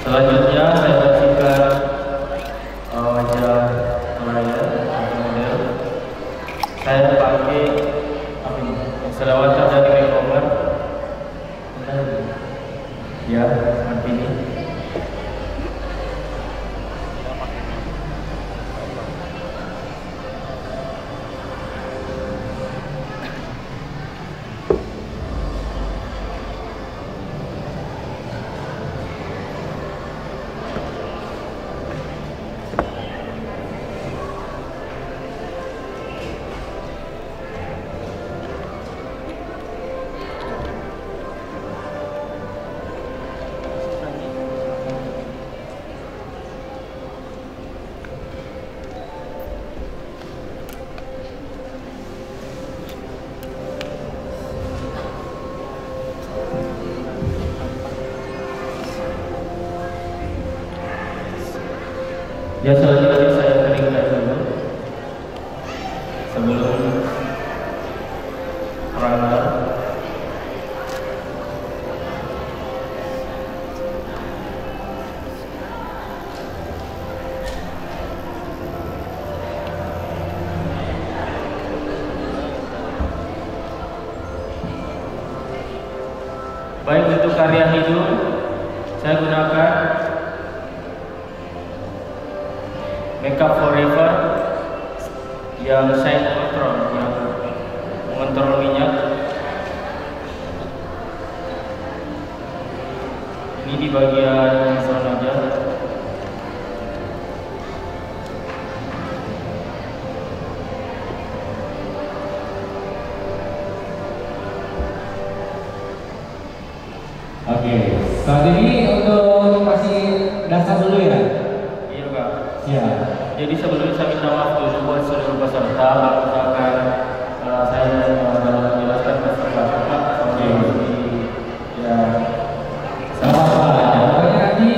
Selanjutnya saya bersihkan wajah saya atau model. Saya pakai apa ini? Selawatan dari Makeover. Ya, seperti ini. Ya, selanjutnya saya keringkan dulu sebelum primer. Baik, untuk karya hidung saya gunakan Makeup Forever yang shine control, yang mengontrol minyak. Ini di bagian zona aja. Oke, saat ini untuk kasih dasar dulu ya. Iya Kak. Ya. Jadi sebelumnya saya minta maaf dulu buat seluruh peserta kalau misalkan saya dalam menjelaskan peserta Pak sampai ya Sama apa? Pokoknya nanti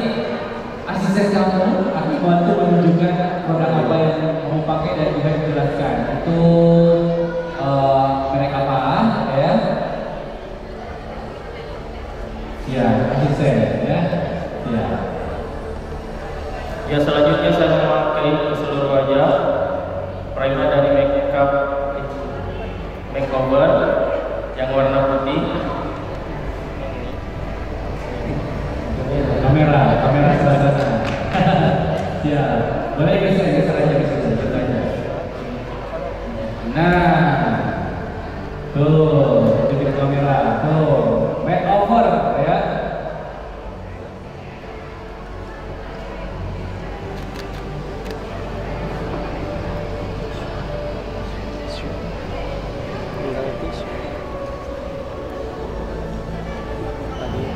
asisten kamu akan bantu menunjukkan produk apa yang kamu pakai dan juga dijelaskan untuk merek apa ya. Ya, asisten ya. Ya. Ya, selanjutnya saya memakai ke seluruh wajah primer dari Makeover yang warna putih. Kamera sebelah sana. Ya, boleh geser aja ke situ contohnya. Nah, tuh, tunjukin kamera, tuh, Makeover ya.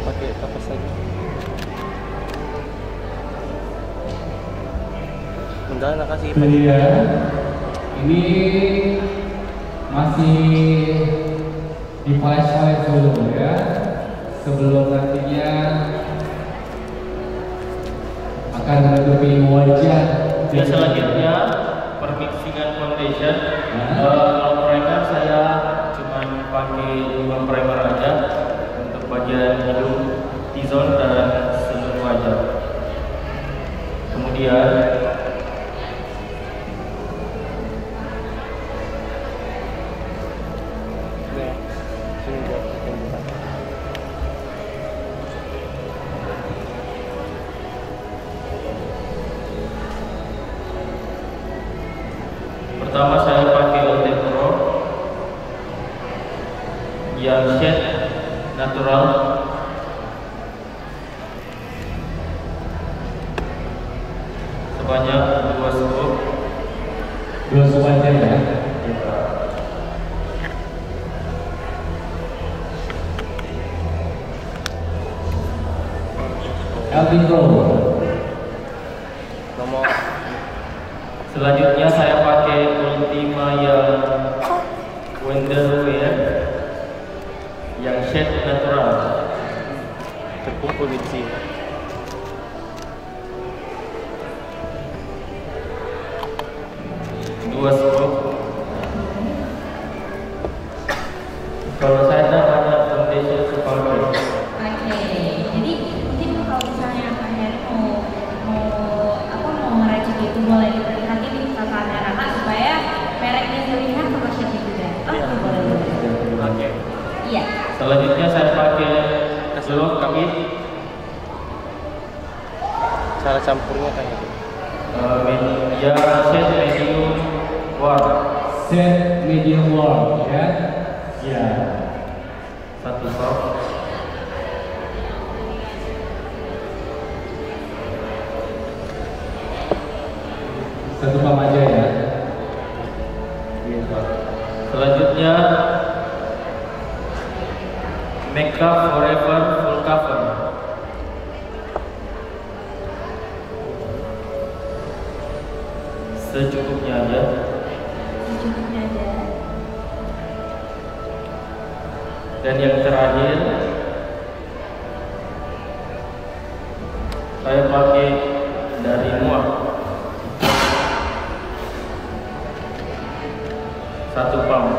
Pakai kapas lagi. Enggak, nak kasih Iya. Ini masih di polish dulu ya, sebelum nantinya akan menutupi wajah. Ya, selanjutnya permixingan foundation. Kalau primer saya cuma pakai 2 primer aja untuk bagian hidung, T-zone dan seluruh wajah. Kemudian pertama saya pakai OT Pro yang shade natural. Sebanyak 2 scoop. 2 scoop aja ya. Elvin Pro. nomor. Selanjutnya saya pakai Ultima yang Wonderwear yang shade natural. Terkumpul di sini. Dua scoop. Kalau saya ada foundation separuh. Oke, jadi mungkin kalau misalnya Pak Heri mau boleh diperlihatkan di kamera Kak supaya mereknya terlihat sama shirtnya juga. Oke, boleh. Oke. Iya. Selanjutnya saya pakai slop kami Cara campurnya kayak gitu. ya set medium warm. Set medium warm, ya. Ya. Satu soft. Satu pam aja ya. Iya, Pak. Selanjutnya Makeup Forever Full Cover. Secukupnya aja. Secukupnya aja. Dan yang terakhir saya pakai dari Muak. Satu pump.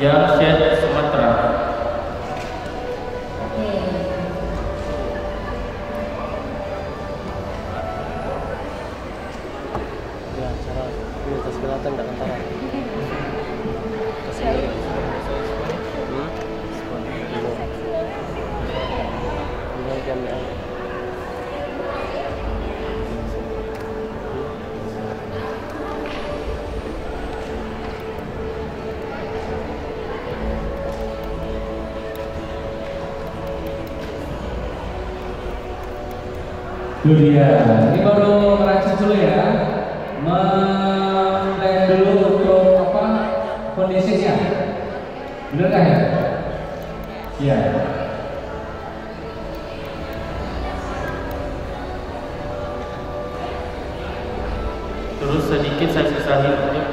Yang shade Sumatera. Oke. Ya, cara ini tas kelihatan nggak antara. Kasih ini. Ini jam ya. Itu dia. Ini baru meracik dulu ya. Melihat dulu untuk apa kondisinya. Bener kan ya? Iya. Terus sedikit saya sisahin untuk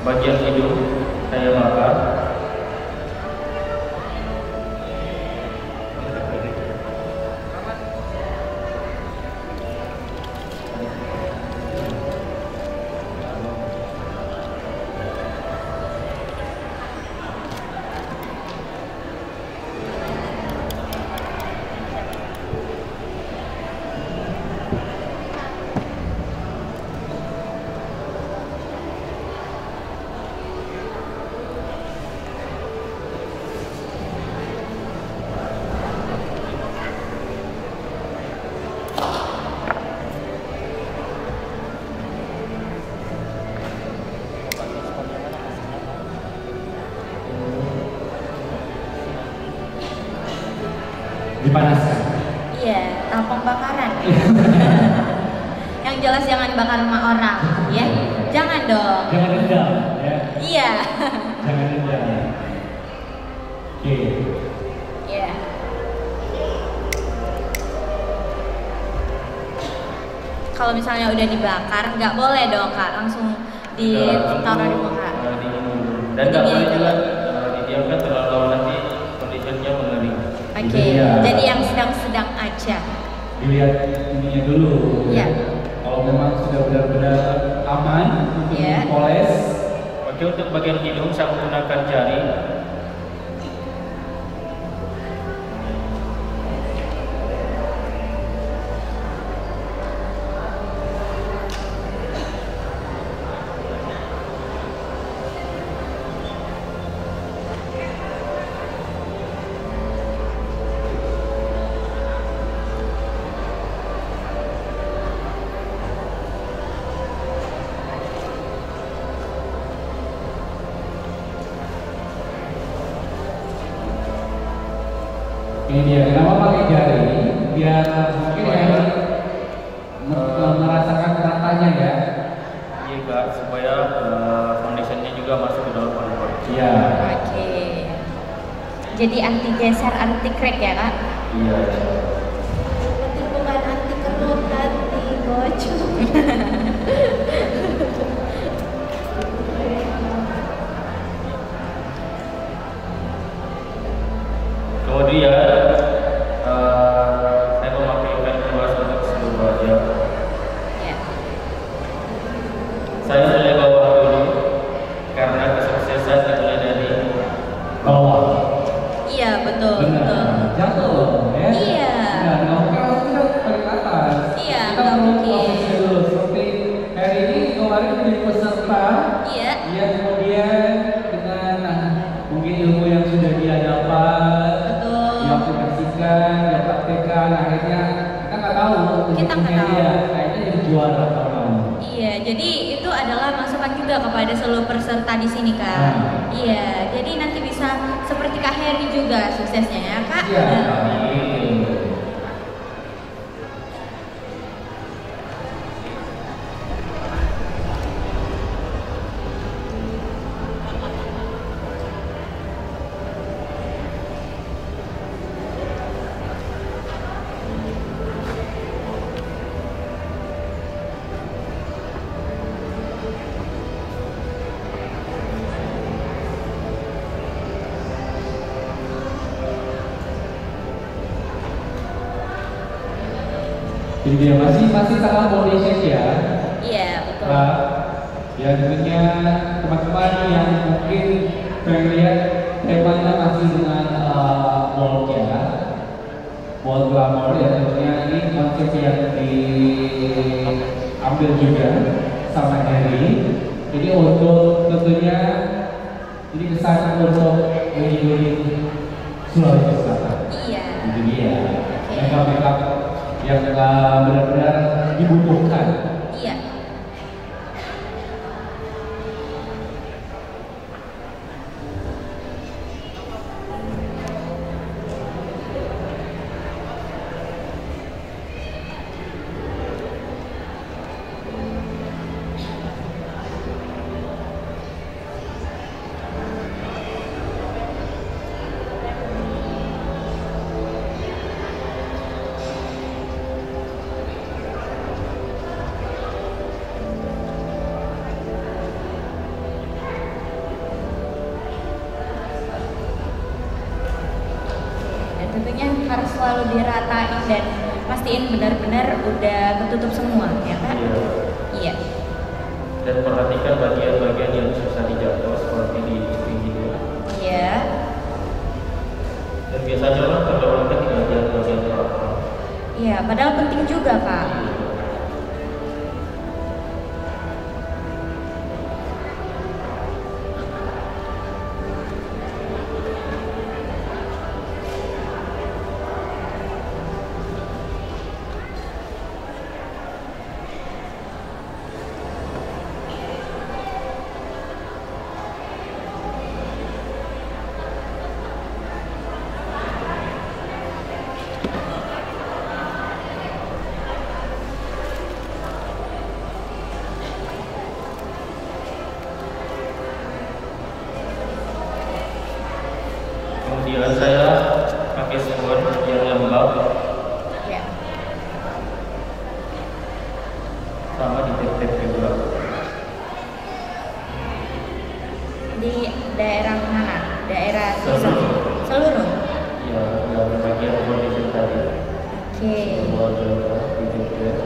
bagian hidung saya bakar. Dipanaskan. Iya, tampang bakaran. Yang jelas jangan bakar rumah orang, ya. Jangan dong. Jangan dendam ya. Iya. Jangan dendam. Oke. Iya. Kalau misalnya udah dibakar, nggak boleh dong Kak, langsung ditaruh di muka. Dan nggak boleh juga didiamkan terlalu lama, nanti conditionnya mengering. Oke, Iya. jadi yang sedang-sedang aja. Dilihat ininya dulu. Iya. Kalau memang sudah benar-benar aman untuk Iya. dipoles. Oke, untuk bagian hidung saya menggunakan jari. Ini dia, kenapa pakai jari? Biar mungkin ya merasakan ratanya ya. Iya Kak, supaya foundationnya juga masuk ke dalam paru-paru. Iya. Oke. Jadi anti geser, anti crack ya Kak? Iya. Berarti bukan anti kerut, anti bocor. Kemudian saya memakaikan kuas untuk seluruh wajah. Ya. Saya mulai bawah dulu karena kesuksesan dimulai dari Bawah. Iya betul betul. Benar. Jatuh loh ya. Iya. Nah, kamu kan kita pakai peserta. Iya. Iya, kemudian dengan mungkin ilmu yang sudah dia dapat, Betul. diaplikasikan, dia praktekkan, akhirnya kita nggak tahu Kita nggak tahu. dia kayaknya jadi juara tahun lalu. Iya, jadi itu adalah masukan juga kepada seluruh peserta di sini, Kak. Nah. Iya, jadi nanti bisa seperti Kak Heri juga suksesnya ya, Kak. Iya. Nah. Amin. Jadi dia masih tanggal foundation ya. Iya, betul. Pak, ya tentunya teman-teman yang mungkin pengen lihat temanya masih dengan mold ya, mold glamour ya, tentunya ini konsep yang diambil juga sama Heri. Jadi untuk tentunya ini kesan untuk wedding Sulawesi Selatan. Iya. Itu dia. Oke. Makeup yang benar-benar dibutuhkan. Iya. Tentunya harus selalu diratain dan pastiin benar-benar udah ketutup semua ya Kak? Iya. Iya. Dan perhatikan bagian-bagian yang susah dijangkau seperti di pinggirnya. Iya. Dan biasanya orang terlewatkan di bagian-bagian terakhir. Iya, padahal penting juga Kak. Kemudian saya pakai sabun yang lembab, Iya. sama di tip-tip juga. Di daerah mana? Daerah Seluruh. Seluruh. Ya, yang bagian foundation tadi. Oke. Semua juga di tip-tip.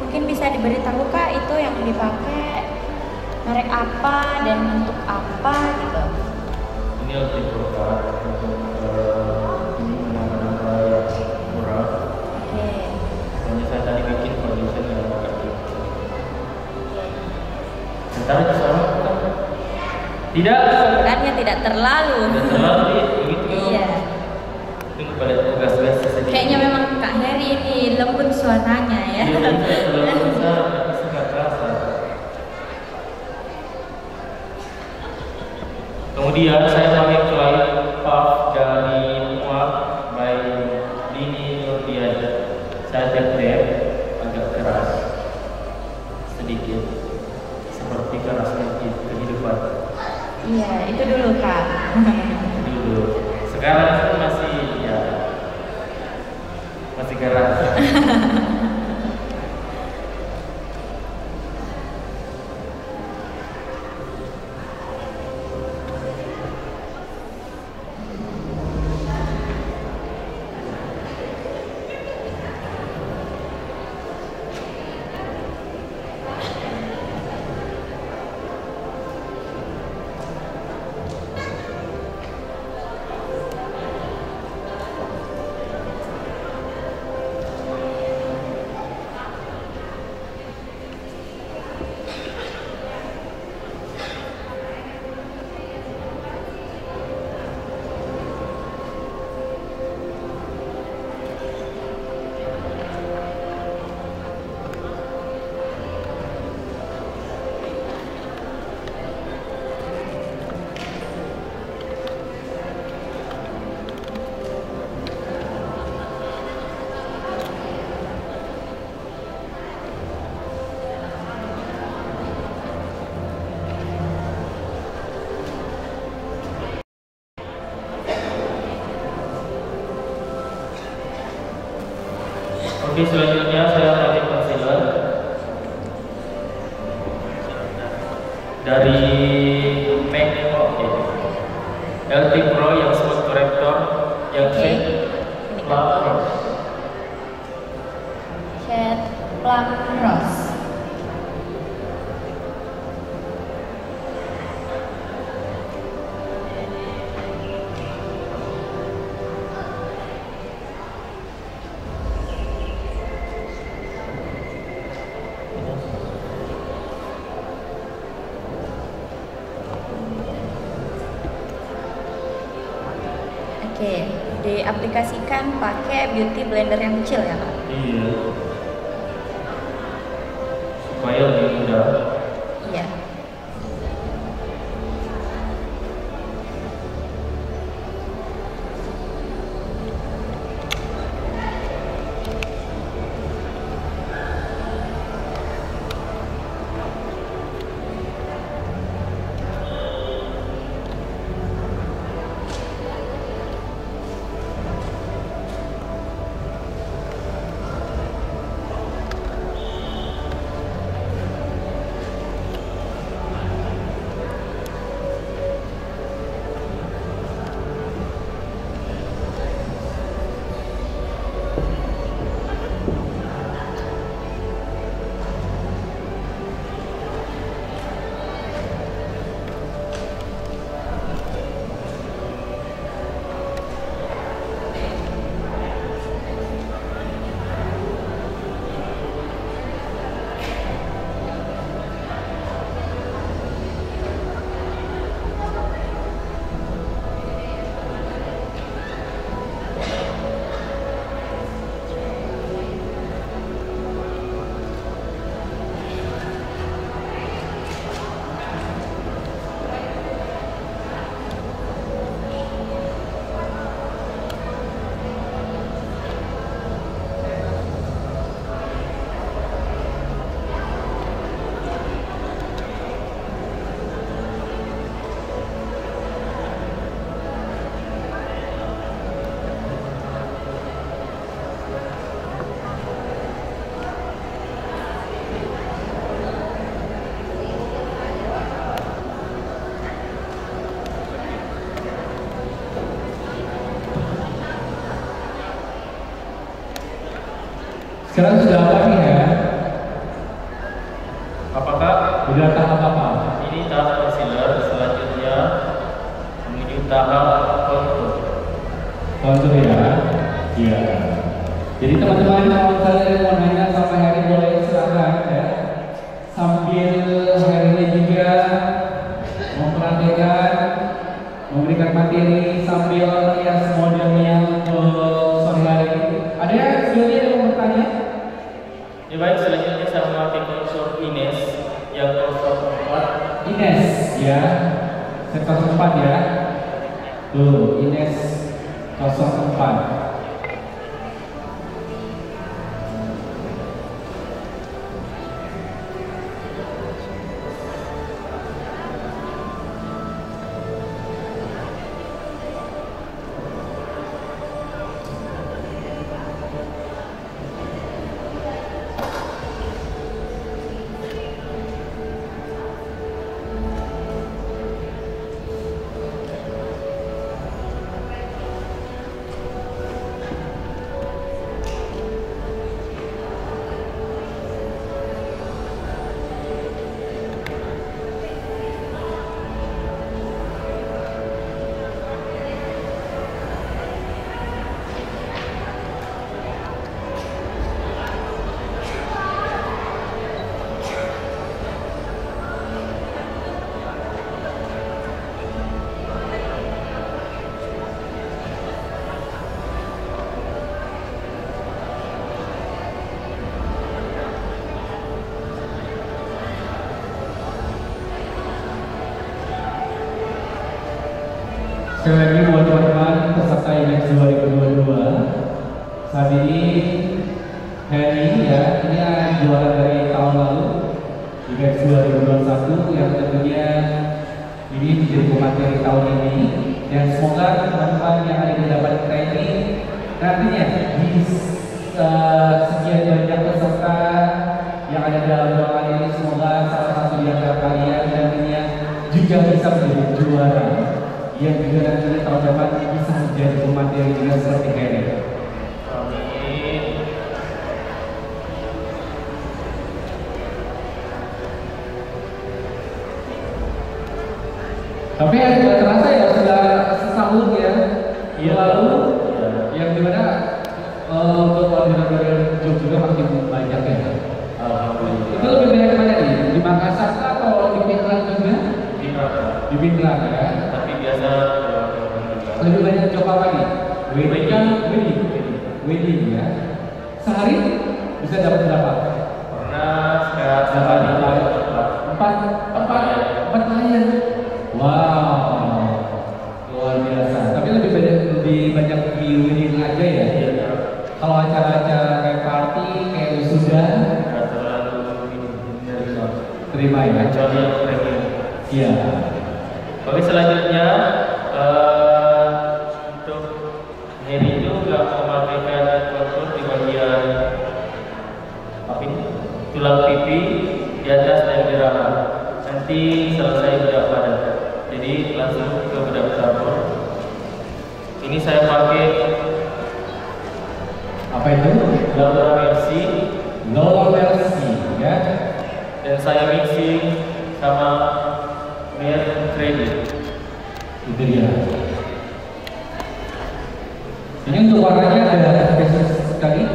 Mungkin bisa diberitahu Kak itu yang dipakai merek apa dan untuk apa gitu. Ini harus diperlukan untuk Tidak. Sebenarnya tidak terlalu. Tidak terlalu begitu. Iya. Tunggu pada tugas-tugas sedikit. Kayaknya memang Kak Heri ini lembut suaranya ya. Iya, terlalu besar, tapi nggak terasa. Kemudian saya pakai flight puff dari Muak by Dini Nurdiana. Saya tap agak keras sedikit, seperti kerasnya kehidupan. Iya, itu dulu Kak. Dulu. Sekarang masih ya masih keras. Oke, selanjutnya saya pakai concealer dari MAC LT Pro yang smooth corrector yang shade plum rose. Shade plum rose. Oke, diaplikasikan pakai beauty blender yang kecil ya Kak? Iya. Supaya lebih mudah. Iya. Sekarang sudah apa nih ya? Apakah Sudah tahap apa? ini tahap concealer, selanjutnya menuju tahap contour. Contour ya? Iya. Jadi teman-teman kalau kalian mau nanya sama Heri boleh silakan ya. Sambil Heri juga memperhatikan, memberikan materi sambil merias modelnya untuk sore hari ini. Ada yang sebelumnya yang mau bertanya? Ya baik, selanjutnya saya memakai konsor Ines yang konsor 4. Ines ya, sektor 4 ya. Tuh, Ines 04. Sekali lagi buat teman-teman peserta IMEX 2022, saat ini Henny ya, ini juara dari tahun lalu IMEX 2021 yang tentunya ini menjadi pemateri tahun ini, dan semoga teman-teman yang ada di dapat kita ini nantinya di sekian banyak peserta yang ada dalam ruangan ini, semoga salah satu di antara kalian nantinya juga bisa menjadi juara yang juga nantinya tahun depan bisa menjadi pemateri juga seperti Henny. Amin. Tapi yang tidak terasa ya sudah setahun ya. Iya. Lalu Ya. yang dimana untuk order job juga makin banyak ya. Alhamdulillah. Itu lebih banyak mana nih? Di Makassar atau di Pindrang juga? Di Pindrang ya. Tapi biasa Lebih banyak job apa nih? Wedding ya. Sehari bisa dapat berapa? pernah sekarang Empat klien. Wow, luar biasa. Tapi lebih banyak di wedding aja ya. Iya. Kalau acara-acara kayak party, kayak wisuda, Nggak terlalu ini dari terima ya. kecuali yang premium. Iya. Oke, selanjutnya untuk Heri itu nggak memakaikan kontur di bagian apa ini? Tulang pipi di atas dan di rahang. Nanti selesai bedak badan. Jadi langsung ke bedak campur. Ini saya pakai Apa itu? Laura Mercy Lola Mercy ya. dan saya mixing sama Mer Credit. Itu dia. Ini untuk warnanya ada spesies sekali.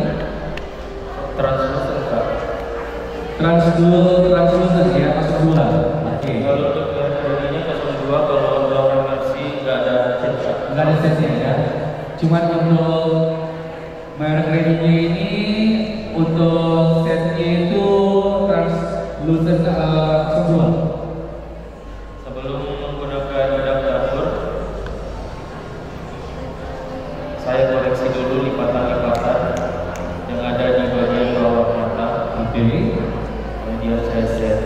Translucent Kak. Translucent ya, masuk dua. Oke. Kalau untuk Mer Creditnya 02, kalau Laura Mercy nggak ada set. Nggak ada setnya ya. Cuman untuk merek kreditnya ini untuk setnya itu translucent semua. Sebelum menggunakan bedak dapur, saya koreksi dulu lipatan-lipatan yang ada di bagian bawah mata. Oke. Kemudian saya set.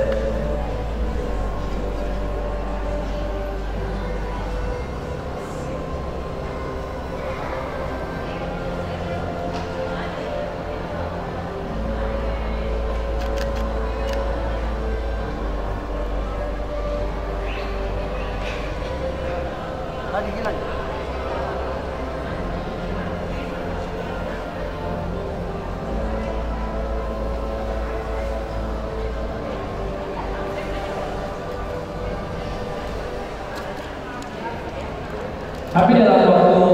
Tapi dalam waktu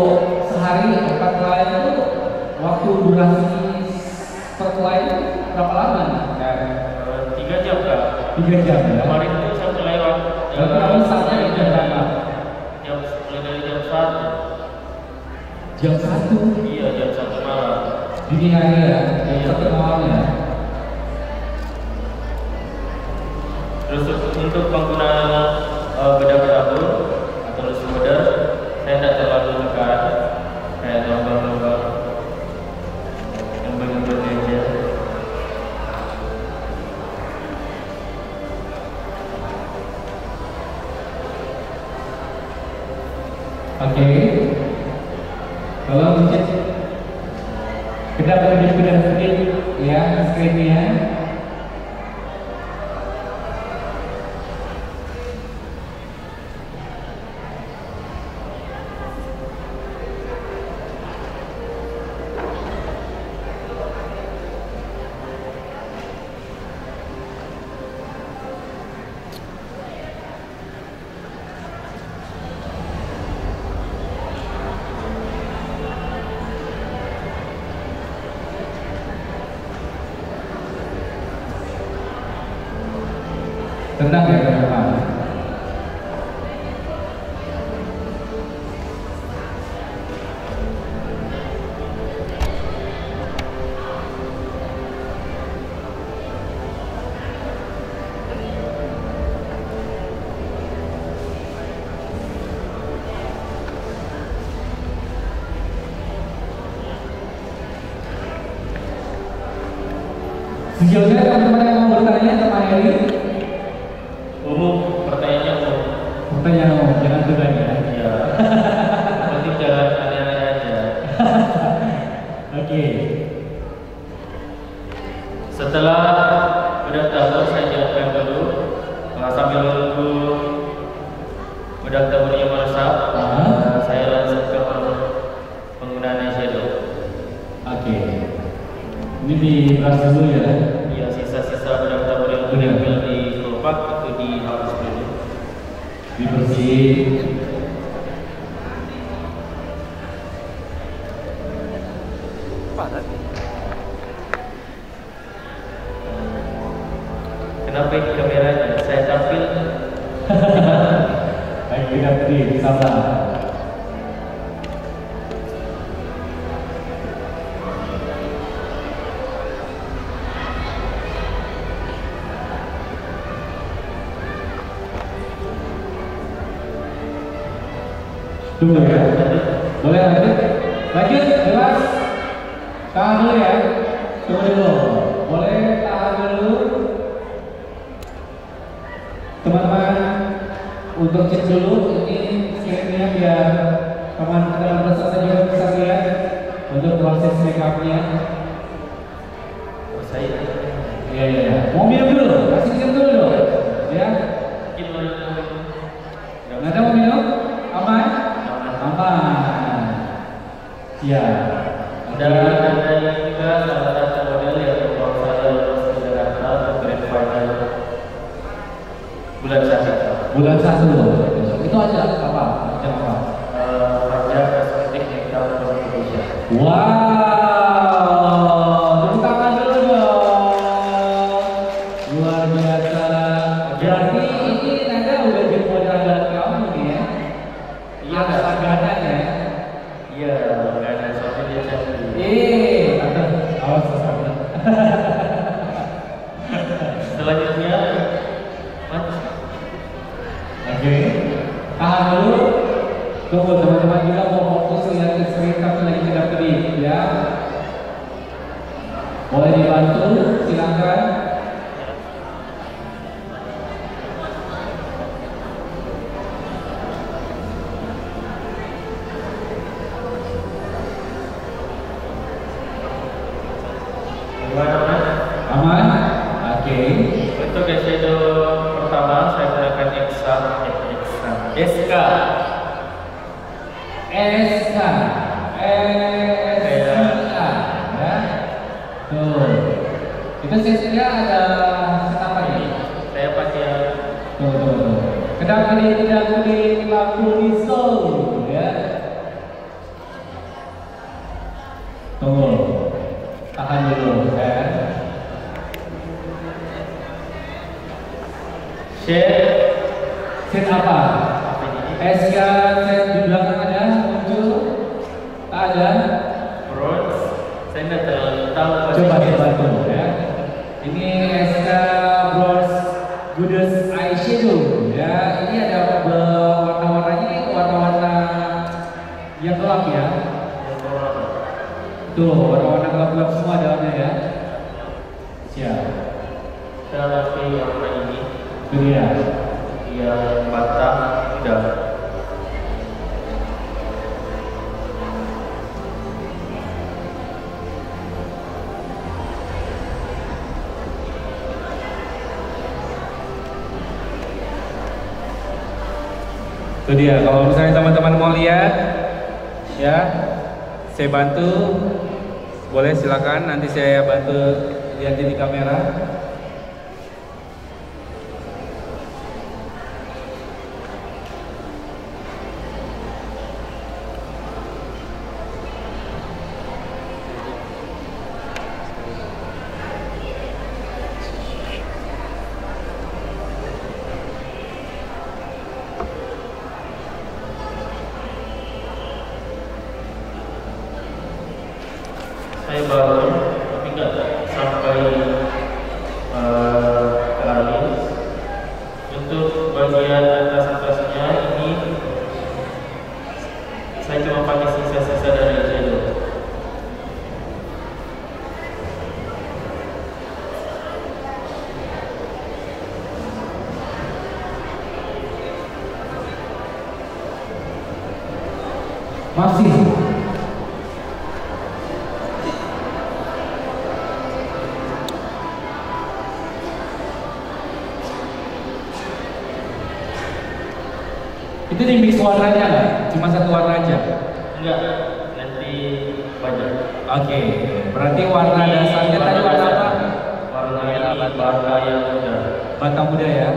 sehari 4 klien itu waktu durasi per klien berapa lama nih? Dan 3 jam Kak. 3 jam ya. Kemarin itu satu lewat. Berarti kamu startnya jam berapa? Mulai dari jam 1. Jam 1? Iya, jam 1 malam. Dini hari ya? Jam 1 malam ya? Terus untuk penggunaan bedak dapur atau lusuh bedak, saya tidak terlalu tekan, kayak lomba-lomba yang benar-benar aja. Oke. Kalau mungkin kita benar-benar sedikit ya screennya. Tenang ya teman-teman. Sejauh ini teman-teman yang mau bertanya sama Heri? Umum, pertanyaannya umum. Pertanyaan umum, jangan beban ya. Iya. Penting jangan aneh-aneh aja. Oke. Setelah bedak dapur saya jatuhkan dulu, sambil menunggu bedak dapurnya meresap, saya lanjut ke penggunaan eyeshadow. Oke. Ini diperas dulu ya. Iya, sisa-sisa bedak dapur yang diambil di kelopak itu dihapus dulu. Dibersihin. Padat. Kenapa ini kameranya? Saya tampil. Ayo kita beri, sabar. Tunggu ya. Boleh lanjut? Lanjut, jelas. Tahan dulu ya. Tunggu dulu. Boleh tahan dulu. Teman-teman, untuk cek dulu ini screennya biar teman dalam proses juga bisa lihat untuk proses makeupnya. Saya Iya. Mau minum dulu, kasih minum dulu dong. Ya. Nggak ada mau minum? Aman? Aman. Ya. Dan ada juga salah satu model yang membawa saya lulus ke Jakarta untuk grand final bulan 1. Bulan 1. Itu aja apa? Macam apa? Pajak kosmetik makeup Indonesia. Wow. Tepuk tangan dulu dong. Luar biasa. Berarti ini Nanda udah jadi modal kamu nih ya? Iya, langganan ya? Iya, langganan soalnya dia cantik. Awas sama. Selanjutnya, Oke. Tahan dulu. Tunggu teman-teman juga mau fokus lihat ke screen tapi lagi tidak kedip ya. Boleh dibantu, silakan. gimana Mas? Aman? Oke. Untuk eyeshadow pertama saya gunakan SK. Ya. Tuh. Itu sesinya ada apa ini? Saya pakai Tuh. Kedap ini tidak kuning lampu hijau ya. Tunggu. Tahan dulu ya. shade Shade apa? SK set di belakang ada muncul? Tak ada? Bronze, saya nggak terlalu tahu. Coba dibantu ya. Ini SK Bronze Goddess Eyeshadow ya. Ini ada warna-warnanya, warna-warna yang gelap ya. Tuh, warna-warna gelap-gelap semua dalamnya ya. Siap. Saya pakai warna ini. Itu dia. Yang bata udah. Itu dia. Kalau misalnya teman-teman mau lihat, ya, saya bantu. Boleh silakan. Nanti saya bantu lihatin di kamera. Saya baru, tapi nggak sampai ke alis. Untuk bagian atas-atasnya ini saya cuma pakai sisa-sisa dari shadow. Masih. Itu di mix warnanya nggak? Cuma satu warna aja? Enggak, nanti banyak. Oke, berarti warna dasarnya tadi warna apa? Warna ini warna yang udah Bata muda ya?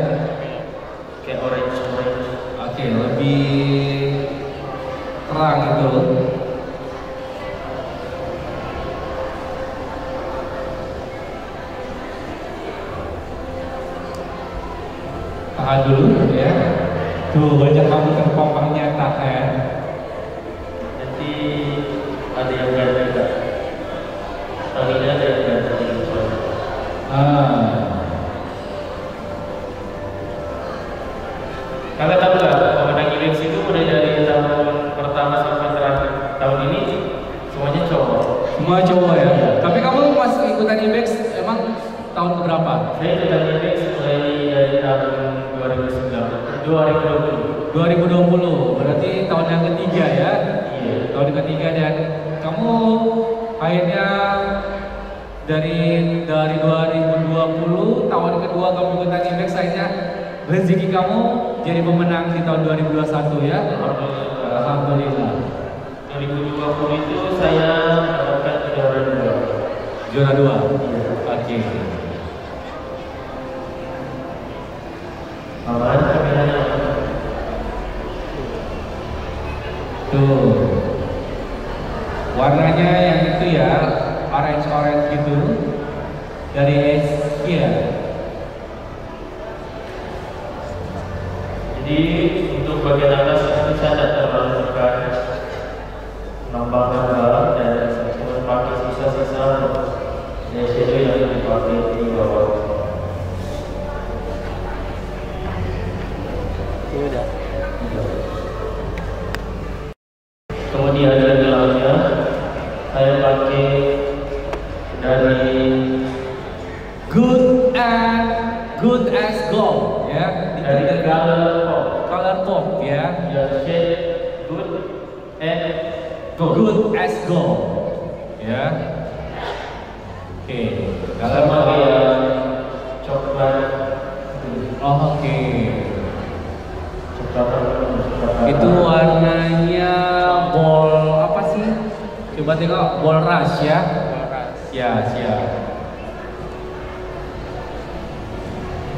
kayak orange. Oke, lebih terang itu. Tahan dulu ya. Tuh, wajah kamu terpampang nyata ya. Nanti ada yang ganti juga. Tangannya ada yang ganti. Kalian tahu nggak pemenang IMAX itu mulai dari tahun pertama sampai terakhir tahun ini semuanya cowok. Semua cowok ya. Tapi kamu pas ikutan IMAX emang tahun berapa? Saya ikutan IMAX mulai dari tahun 2020. 2020, berarti tahun yang ketiga ya? Iya. Tahun ketiga, dan kamu akhirnya dari 2020 tahun kedua kamu ikutan IMAX, akhirnya rezeki kamu jadi pemenang di tahun 2021 ya? Alhamdulillah. 2020 itu saya mendapatkan juara 2. Juara 2? Iya. Oke. Aman, kameranya. Tuh, warnanya yang itu ya, orange gitu, dari Asia. Jadi untuk bagian atas itu saya tidak terlalu suka nambah-nambah dan cuma pakai sisa-sisa eyeshadow yang dipakai di bawah. Udah. Kemudian di dalamnya saya pakai dari Good as gold ya, dari color pop ya, shade good and good as gold ya. Oke, kalau pakai yang coklat. Oke. Coklat. Itu warnanya ball apa sih? Coba tengok, ball rush ya. Ya, siap.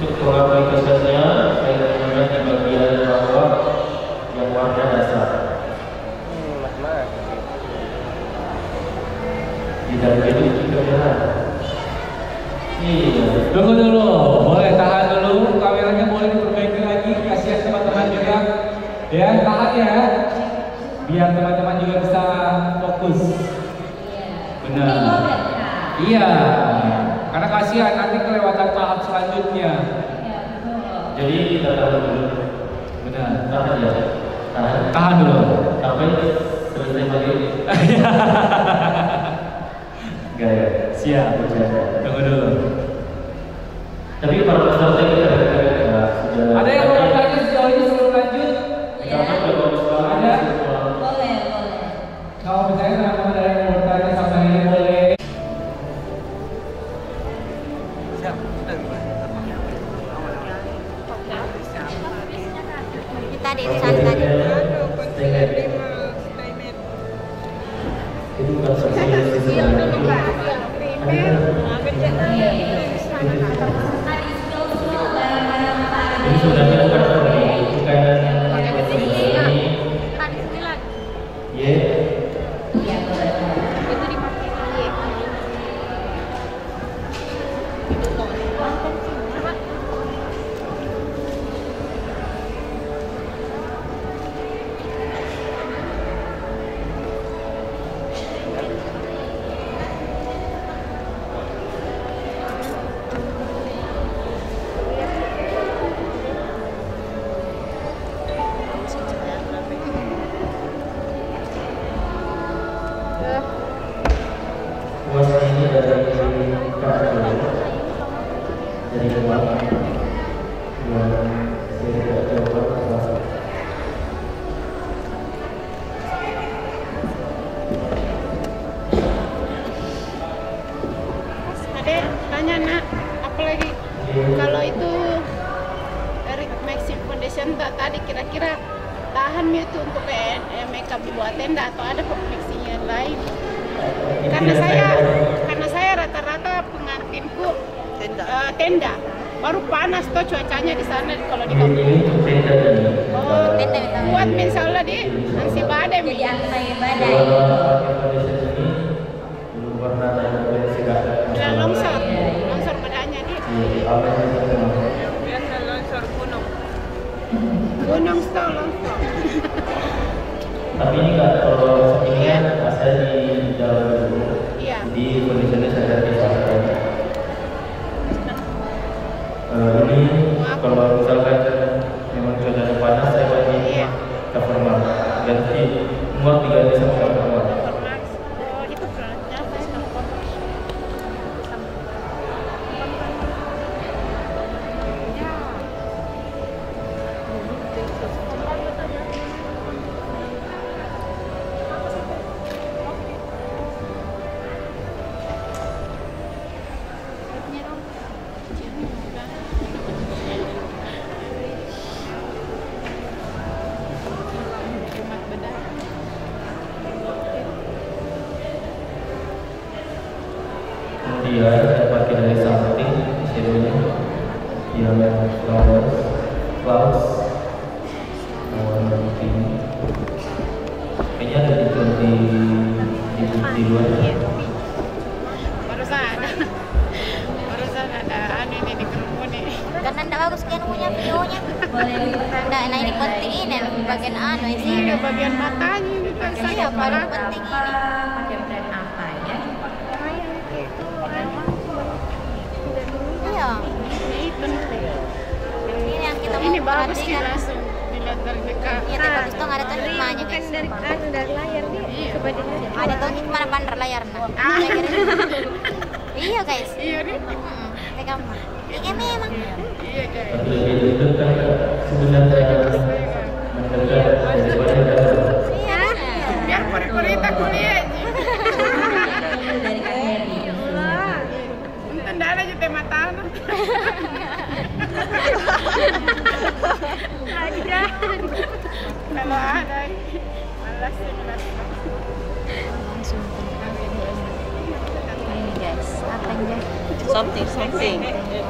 Untuk pengaplikasiannya saya gunakan di bagian bawah yang warna dasar. Tidak jadi juga jalan. Iya. Tunggu dulu, boleh tahan dulu, kameranya boleh diperbaiki lagi, kasihan teman-teman juga. Ya, tahan ya. Biar teman-teman juga bisa fokus. Benar. Iya. Karena kasihan nanti kelewatan tahap selanjutnya. Jadi kita tahan dulu. Benar. Tahan ya. Tahan dulu. Sampai selesai lagi. Enggak ya. Siap. Tunggu dulu. Tapi para peserta kita sudah. Ada yang mau bertanya sejauh ini sebelum lanjut? Ada? Boleh. Kalau misalnya teman-teman ada yang mau bertanya sama ini boleh. Tadi di sana tadi. Itu bukan sesuatu ini sudah dilakukan bukan ya. Puasa ini dari uang dan saya tidak jawab apa. Ade, tanya nak, apalagi kalau itu dari Maxim Foundation tadi kira-kira tahan itu untuk makeup di bawah tenda atau ada mixing yang lain? Karena saya rata-rata pengantinku tenda. Baru panas tuh cuacanya di sana kalau di kampung. Oh, buat misalnya di nasi badai Jadi antai badai. Longsor badannya di. Biasa longsor gunung. Gunung stau longsor. Tapi ini kan kalau ini kan saya di dalam dulu. Iya. Di kondisinya saya di sana. Ini kalau misalkan memang cuacanya panas saya wajib cover mask. Ganti muat diganti sama cover mask. Oh, itu perannya saya cover mask. Kemudian saya pakai dari samping shadownya yang flowers clouds warna pink. Kayaknya ada di luar. Barusan ada ini di kerumbu nih. Karena enggak bagus kan punya videonya. Nah ini penting ini bagian ini. Ini bagian matanya ini kan saya paling penting ini. Pakai brand apa ya? Iya. Ini yang kita mau Ini bagus sih perhatikan. langsung dilihat dari dekat. Iya, tapi bagus tuh ada tuh hikmahnya guys. Dari layar nih. Coba dilihat. Ada tuh hikmah pandar layar nah. Iya guys. Iya nih. Pegang. Iya memang. Iya guys. Tapi itu kan sebenarnya mendekat daripada jauh. Iya. Biar korek-korek kuliah. Dari KRI. Entah ada juga mata. Ada. Kalau ada malas sih malas. Ini guys, apa aja? Something.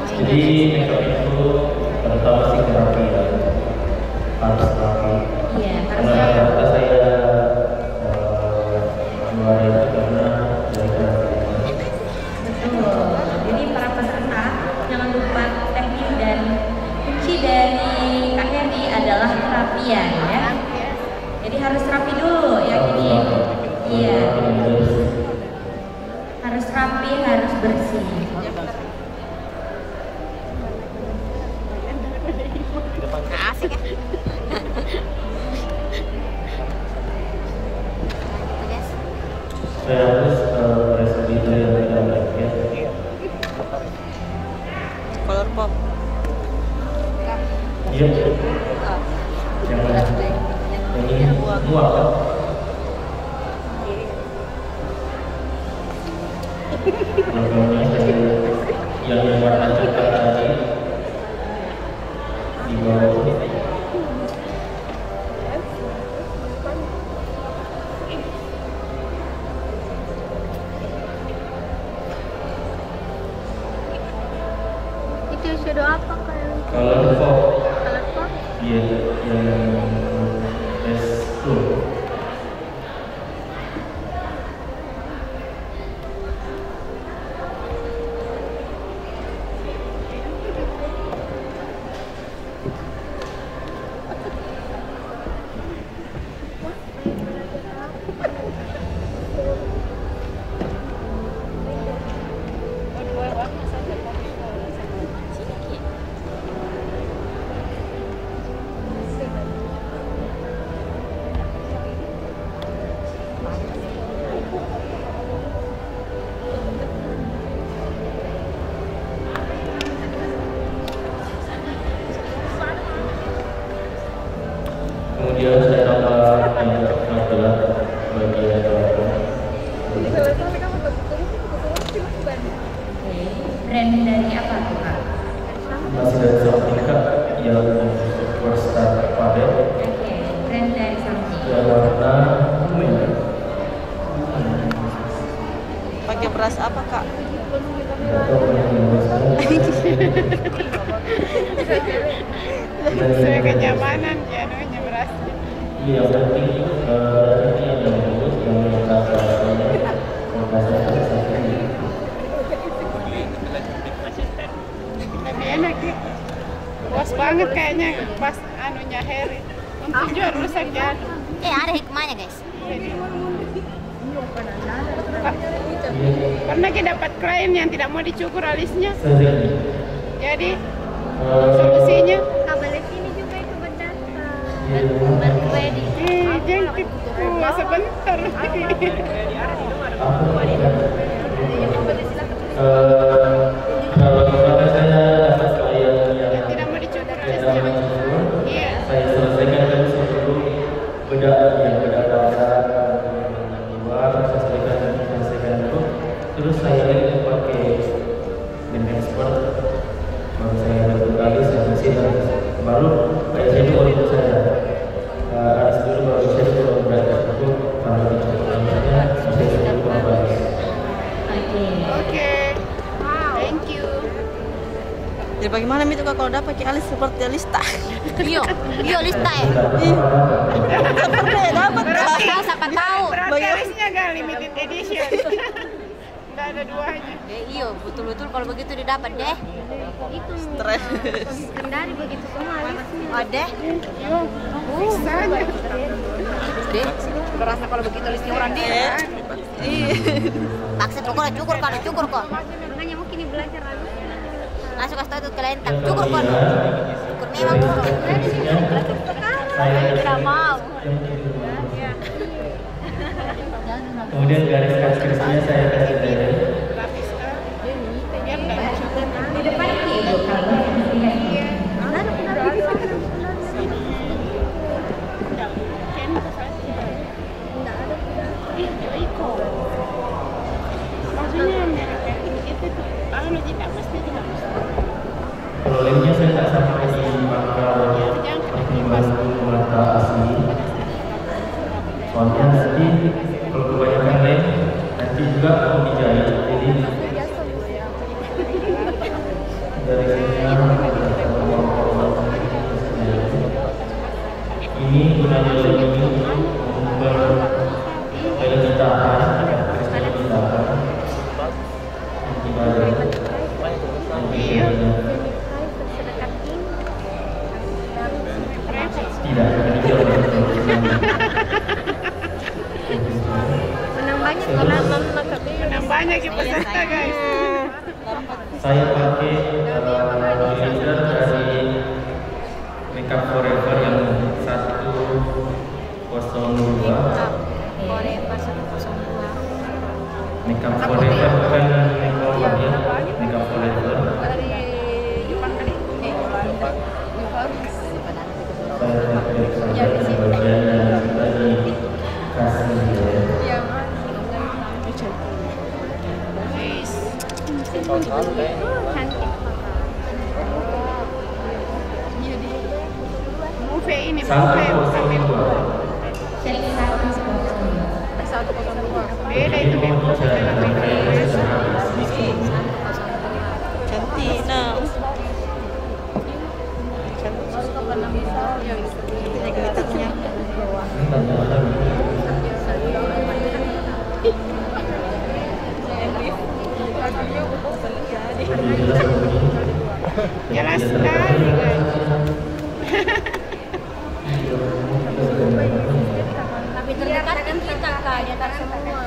Jadi makeup itu pertama sih terapi ya, harus terapi. Iya, Karena kata saya juara itu karena dari terapi. betul. Jadi para peserta jangan lupa teknik dan kunci dari KRI adalah terapian ya. harus bersih. Asik ya. Saya harus resmi dari yang ya. Color pop. Iya. Yang ini muak kan? Logonya yang warna coklat tadi di bawah ini. Itu shadow apa kalau? Kalau pop, Color pop? iya yang S2. Kemudian saya tambah yang coklat gelap bagian bawah. Brand dari apa tuh Kak? Masih dari Samtika yang Superstar Padet Oke, brand dari Samsung. yang warna ungu ya. Pakai beras apa, Kak? Atau Saya kenyamanan ya namanya berasnya. iya, yang penting ini yang bagus, yang kasarnya Lebih enak ya. Puas banget kayaknya pas anunya Harry. Untuk jual rusak jadi. Ada hikmahnya guys. Pernah kita dapat klien yang tidak mau dicukur alisnya. sering. Jadi solusinya Kabel sini juga itu berdasar. Iya. jengkit sebentar. Kalau misalnya saya dapat klien yang Tidak mau dicukur tidak alisnya. mencukur, Iya. saya selesaikan dulu sebelum beda dasar yang luar, saya selesaikan dulu, terus saya ini pakai lem expert, baru saya bentuk alis, saya bersihkan, baru kayak saya itu orientasi saya alis dulu, baru saya itu berada itu baru dicukur alisnya, saya dulu baru alis. Oke. Thank you. Jadi bagaimana itu Kak kalau dapat pakai alis seperti Alista? Iya lista ya. Seperti dapat Kak. Tahu siapa tahu. Berarti alisnya gak limited edition. Nggak ada duanya. Iya, betul-betul kalau begitu didapat deh. Itu Stres. kendari begitu semua alisnya. Ada. Yo, sisanya. Deh, berasa kalau begitu alisnya orang dia. Iya. Paksa cukur kok. Makanya mungkin belajar alisnya. Langsung kasih tahu itu kalian tak cukur kok. Cukur memang cukur. Saya tidak mau. Kemudian garis-garisnya saya kasih dari Di depan problemnya saya tak sampai di pangkalnya pertimbangan mata asli. Soalnya nanti kalau kebanyakan lem nanti juga akan dijahit, jadi dari ini gunanya lem ini untuk berelemen tidak menang banyak kalau Menang banyak ya peserta guys. Saya pakai leader dari Makeup Forever yang 102. Makeup Forever bukan makeover ya, Makeup Forever. Dari Jepang tadi. Saya pakai bagian yang tadi kasih ya. Movie ini Sampai movie. 02. Beda itu memang. Cantik nak. Jelas sekali guys. Tapi terdekat kan kita kak, di atas semua.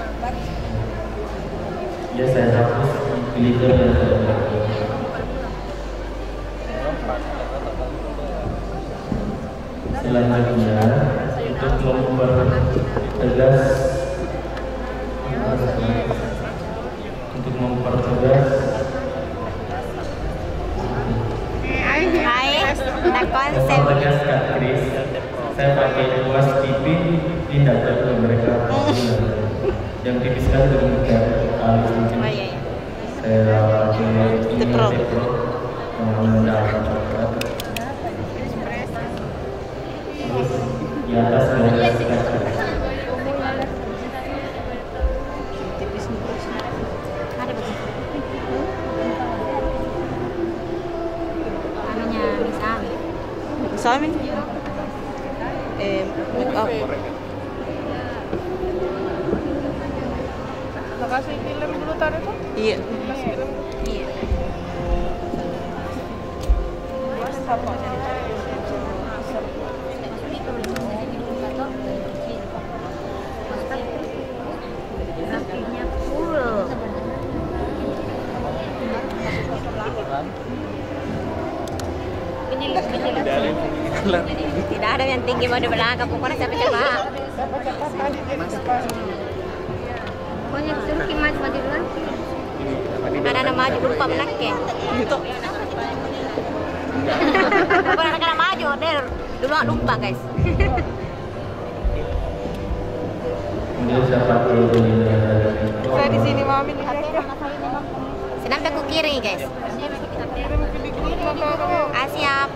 Ya saya hapus leader dan selanjutnya untuk mempertegas Baik, udah konsep. mempertegas Kak Kris, saya pakai kuas pipi tidak ada mereka yang tipis kan dengan alis mungkin. Oh iya, iya. Saya pakai Tepro. yang darah coklat. Di atas ada Ada begitu. Anunya bisa. Samin. Make up. Lokasi film dulu tadi tuh. Iya. Iya. Rapinya full. Ini tidak ada yang tinggi mau di belakang, pokoknya siapa coba. Pokoknya suruh kimas maju dulu. Ada nama maju lupa menake. Gitu. Bukan anak maju, der dulu lupa guys. kemudian saya pakai Saya di sini mami nih. Sedang aku kiri guys. Ah, siap.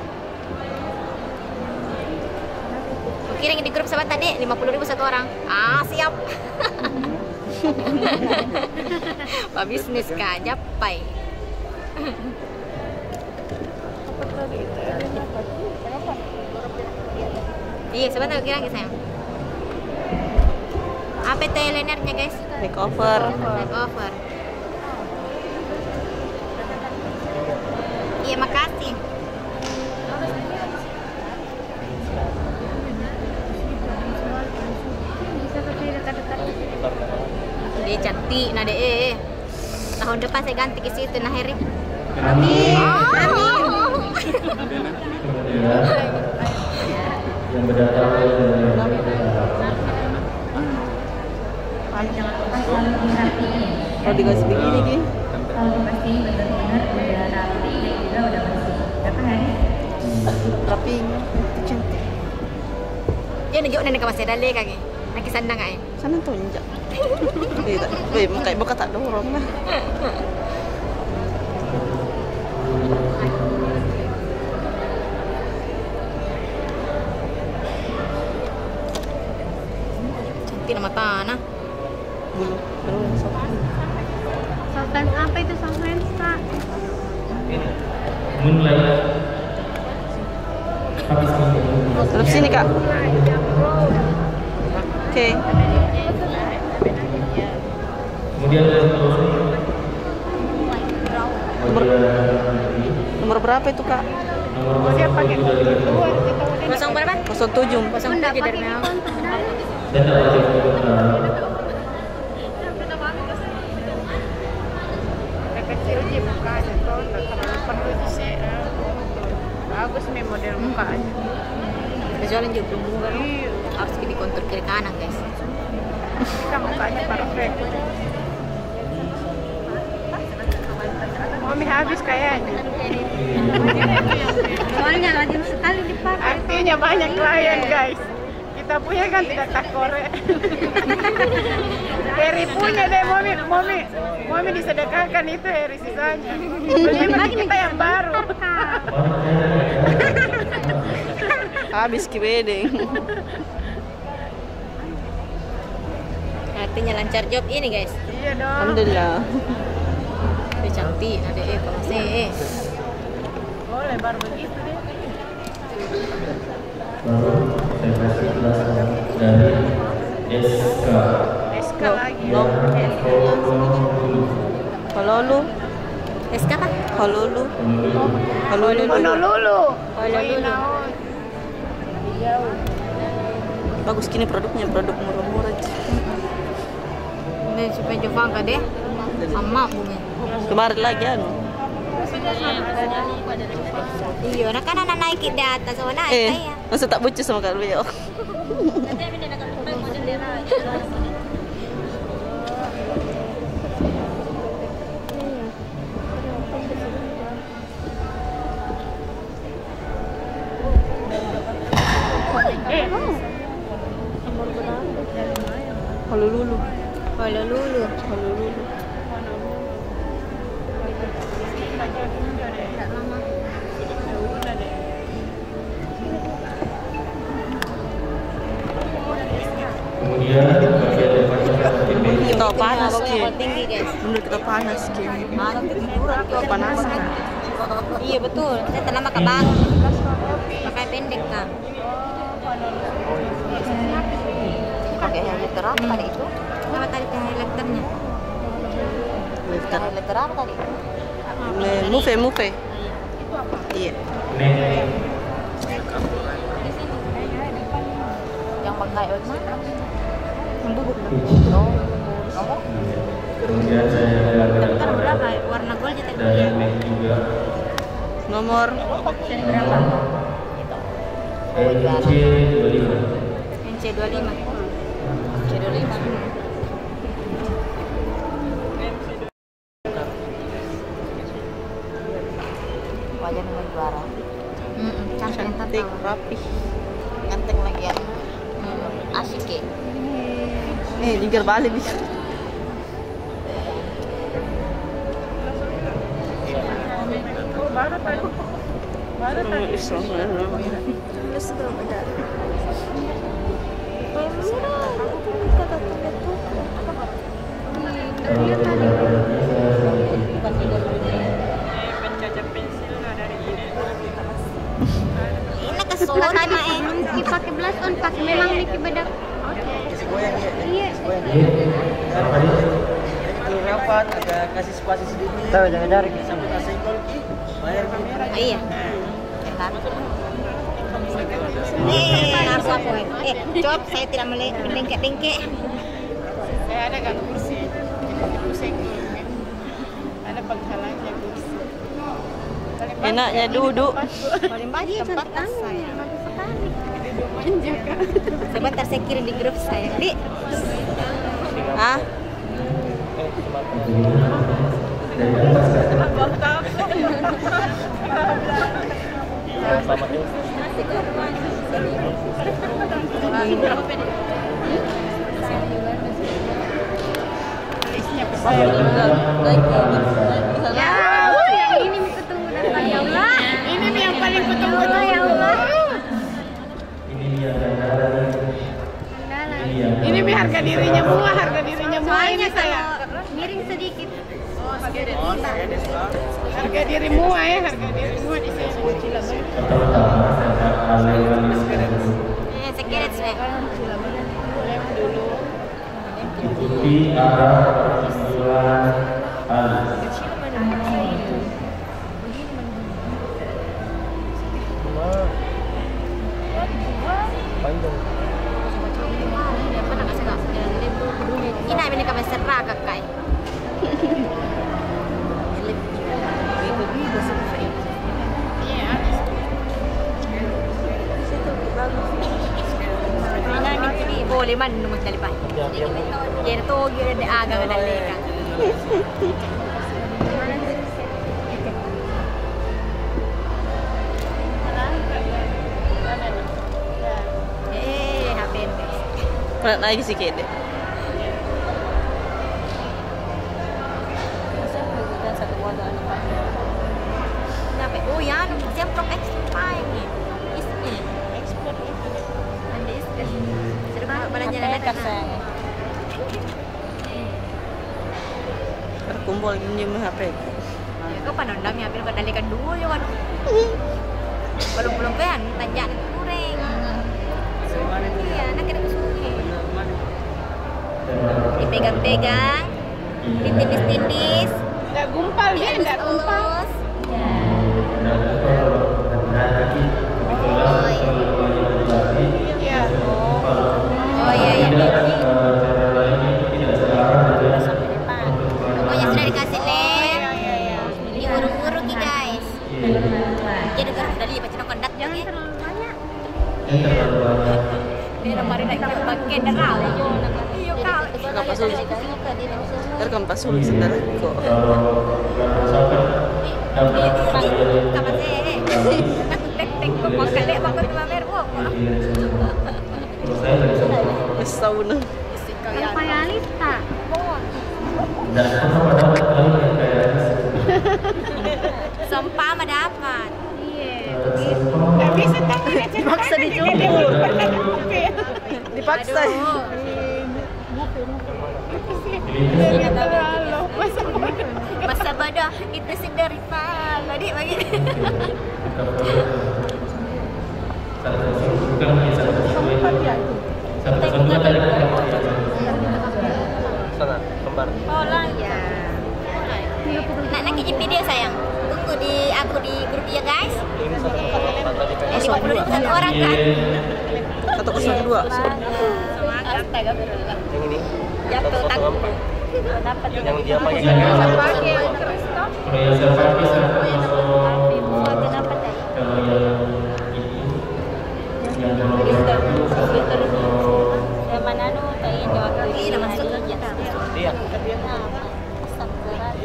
Ku kirim di grup sahabat tadi 50.000 satu orang. Ah, siap. Pak bisnis kah, japai. Iya, sebentar kira guys sayang. Apa itu eyelinernya guys? Makeover. Makeover. Iya, makasih. Dia cantik, nah deh. Tahun depan saya ganti ke situ, nah Heri. Amin. Amin. Kemudian yang berdatang dari Kalau dikasih begini gini. Rapi. Cantik. Dia nunjuk nenek masih ada lagi kaki. Nak kisah nang ay. Sana tunjuk. Tidak. Weh, kayak buka tak dorong lah. Cantik nama tanah. Bulu. Softens apa itu softens kak? Moonlight. Habis ini. Terus sini kak. Oke. Kemudian Nomor berapa itu kak? nomor Siapa pakai keluar Kosong berapa? 07. Kosong tujuh dari Mel. saya tidak pakai kecil aja mukanya tuh, nggak terlalu perlu sih. Bagus nih model mukanya. Kecuali juga muka Iya. harus di kontur kiri kanan guys. Kita mukanya perfect. Mami habis kayaknya. Soalnya rajin sekali dipakai. Artinya banyak klien guys. Kita punya kan tidak tak korek. Heri punya deh Mami disedekahkan itu Heri sisanya. Beli bagi kita yang baru. Habis kibedeng. Artinya lancar job ini guys. Iya dong. Alhamdulillah. Udah cantik, ada masih. Boleh baru begitu deh. Baru saya kasih kelas dari SK. SK lagi. Hololu. SK apa? Hololu. Hololu. Honolulu. Honolulu. Jauh. Bagus kini produknya, produk murah-murah. Ini supaya Jepang kan deh. Sama bunga. Kemarin lagi anu. Iya, nah kan anak naik di atas, so naik saya. Masa tak bucus sama Kak Leo. Honolulu. Honolulu. Honolulu. Kemudian bagian depannya Kita panas Ki. Tinggi guys. Bener kita panas Ki. Kita Kepanasan. Iya betul. Kita telah makan bangun. Pakai pendek kan. Pakai highlighter apa tadi itu? Apa tadi highlighternya? Highlighter apa tadi? Move. Iya. Yang pakai oil mana? Membubuk. Kemudian saya Kan berapa? Warna gold aja tadi. dari Mac juga Nomor Berapa? NC25. NC25. NC25. Wajah nomor juara. cantik, rapi. Ganteng lagi ya. Asik ya. Jingkir balik bisa. Baru tadi. Ini kesulitan mah pakai blush on pakai memang Niki bedak. Iya. Kalau rapat agak kasih spasi sedikit. Tahu jangan dari sampai kasih kolki. Bayar kamera. Iya. Harus aku cop saya tidak melengkek-lengkek. Saya ada kan kursi. Jadi pusing. Ada penghalangnya kursi. Enaknya duduk. Paling banyak tempat saya. Menjaga. Sebentar saya kirim di grup saya. Di. Hah? Ya, yang ini ketemu dengan ya Allah. Ini nih yang paling kutunggu-tunggu Ya Allah. Ini dia dandanan. Ini nih harga dirinya mua ini saya. Miring sedikit. Harga diri mua ya, harga diri mua di sini. Pertama saya alis Sekiranya saya. ikuti arah perpindulan alis. Ini kami serah kakak. Mana lagi sih kede? Oh ya, siap from extra ini. Isnya. Ekspor itu. Ada isnya. Sudah pada jalan kan. Berkumpul ini di HP. Ya, kau panondam ya, biar kau dalikan dulu ya kan. Belum kan, tanya kurang. Iya, nak kena kesulitan. Dipegang-pegang, ditindis-tindis. Enggak gumpal dia, enggak gumpal. Iya. Oh iya. Pokoknya sudah dikasih lem. Diurung-urung nih guys. Jadi kan sudah lihat baca kondak. Jangan terlalu banyak. Dia kemarin naik ke bagian darah. Iya kau. Kenapa sulit? Terkam pas sulit sebentar kok. Kapan sih? Aku tek-tek kok kali bangun mamer kok. Wis sauna. Apa ya Lista? Sumpah mah dapat. Enggak bisa tapi Dipaksa dijemur. Dipaksa. Masa bodoh itu sih dari tadi bagi. Oh lah ya. Nak kirim video sayang. Tunggu di aku di grup ya guys. 51 orang kan. 102. Semangat. Yang ini. Jatuh tak. Dapat Yang dia pakai yang mana nu tadi waktu ini masuk kerja. Iya. Asam keras.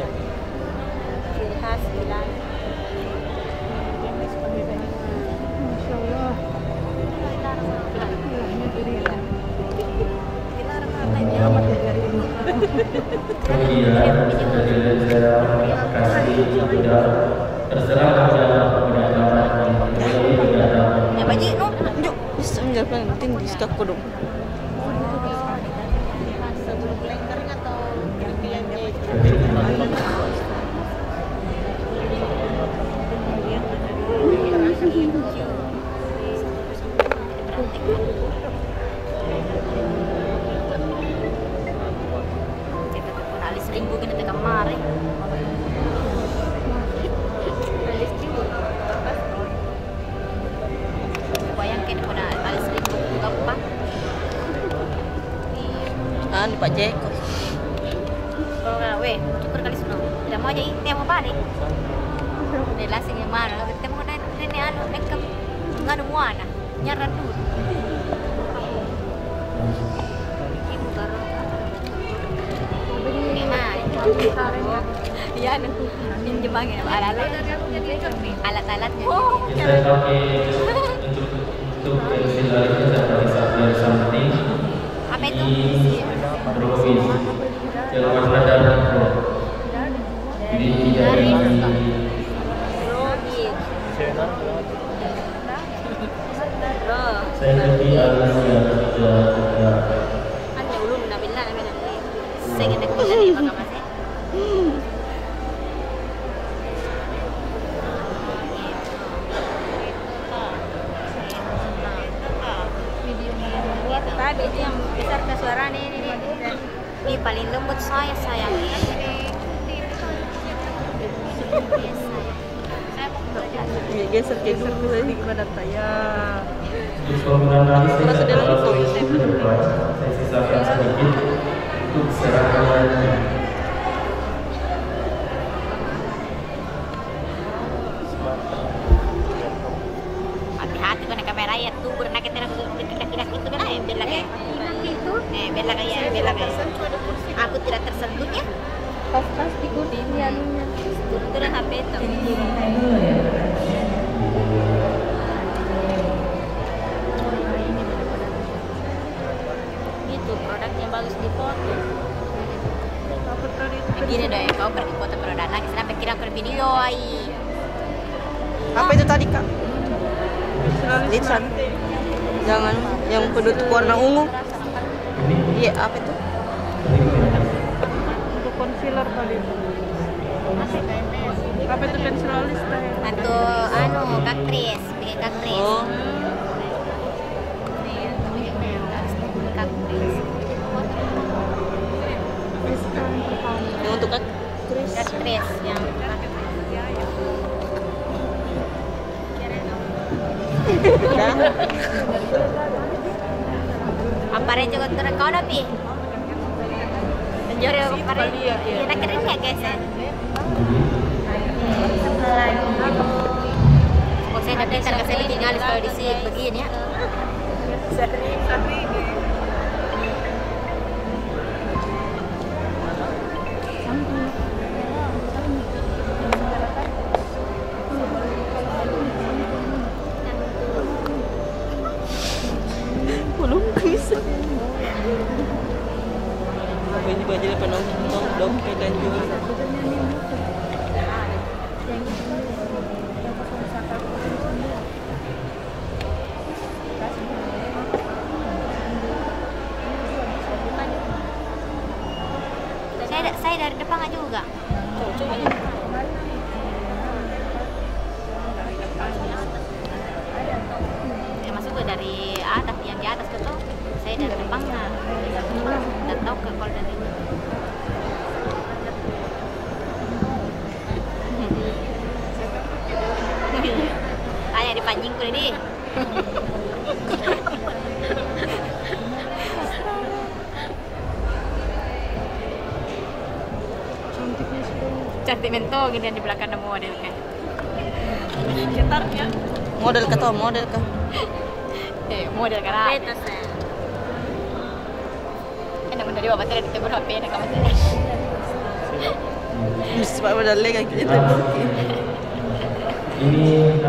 Ciri khas bilang. Kemudian saya kasih tidak terserah pada Ya baji nu. Yuk, bisa menjalankan penting di stok kodok. Alis ringgu kena tekan kemarin. Alis ringgu. Bayangkan pada alis ringgu gampang. Di Pak Jeko. Kalau nggak, weh, cukur kali semua. Tidak mau aja ini mau balik. Relasi yang mana? Kita mau ini anu makeup nggak ada muana. Nyaran dulu. Ibu baru. Iya, pinjemangin alat-alatnya. saya pakai untuk pensil alisnya saya pakai sabun something. Apa itu? Profis yang warna dark. Jadi tidak saya ganti alisnya sudah. Ada ulun nabila namanya. Saya kena kuliah di Bangka Masih. Tadi itu yang besar ke suara nih. Ini paling lembut saya sayang. Ya geser kayak dulu ini gimana saya. Untuk penggunaan alis saya sisakan sedikit untuk serangan. Hati-hati kena kamera ya tuh pernah kita kira itu kan ya bela kayak itu bela kayak aku tidak tersentuh ya pasti kuning ya anunya. Strukturnya HP itu. Gitu produknya bagus di foto. Begini deh, kau pergi foto produk lagi, sampai kira ke video ai. Apa itu tadi kak? Lisan. Jangan yang penutup warna ungu. Iya apa itu? Untuk concealer kali itu. Apa itu pensil alis teh? Atau kaktris, bikin kaktris. Oh. Kaktris. Yang untuk kak? Kaktris yang apa aja kau kau tapi menjadi apa kira-kira ini ya guys ya. Kok saya nanti saya tinggal kalau di sini begini ya. Sering. Belum bisa. Ini bajunya penonton dompet dan juga. Saya dari depan aja juga. Coba. Ya masuk dari atas yang di atas betul. Saya dari depan nggak. Udah tahu ke kalau dari tanya di panjingku ini. Cantik mentong ini yang di belakang ada model kan. Cetarnya. Model kah? Model kah? Model kan. Betas ya. Enak dari bapak tadi ditebur HP nak kamu tadi. Mesti pak model kayak gitu. Ini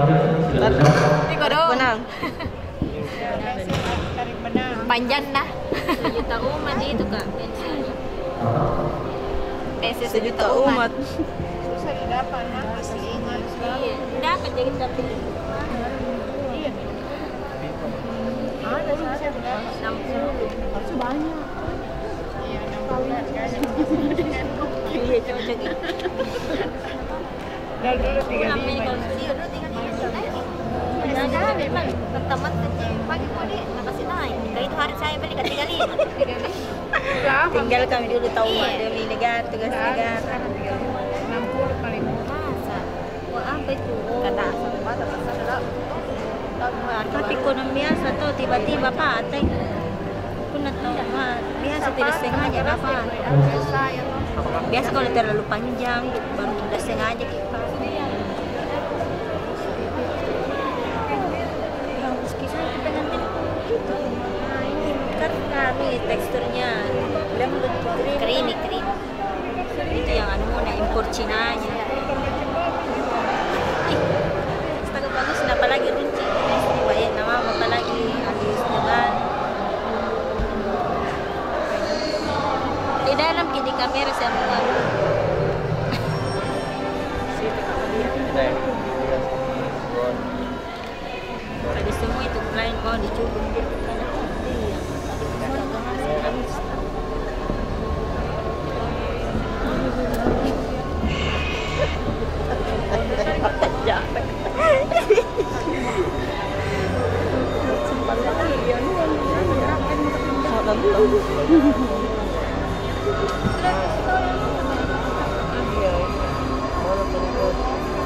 Ini kau dong. Benang. Panjang dah. 1 juta umat itu kak. Pensil 1 juta umat. Susah didapat, masih ingat. Iya, dapat jadi tapi. Iya. Ada susah didapat. 60. Masih banyak. Iya, 60 kan. Iya, cocok. Dari dulu 35. Iya, dulu 35. Nah, memang teman pagi kode nggak kasih naik. Dari itu hari saya beli ke 35. Tinggal kami dulu tahu Iya. demi negara, tugas negara. 60 paling murah. Masa? Wah, apa itu? Kata Tapi konon biasa tuh tiba-tiba patah. Aku nak tahu biasa tidak sengaja apa. Biasa kalau terlalu panjang baru tidak sengaja kita. Kan kami teksturnya lembut krim. itu yang impor Cina nya. Astaga bagus, kenapa lagi runci? Banyak nama apa lagi alis dengan di dalam kini kamera saya buka. Tadi semua itu lain kau dicoba.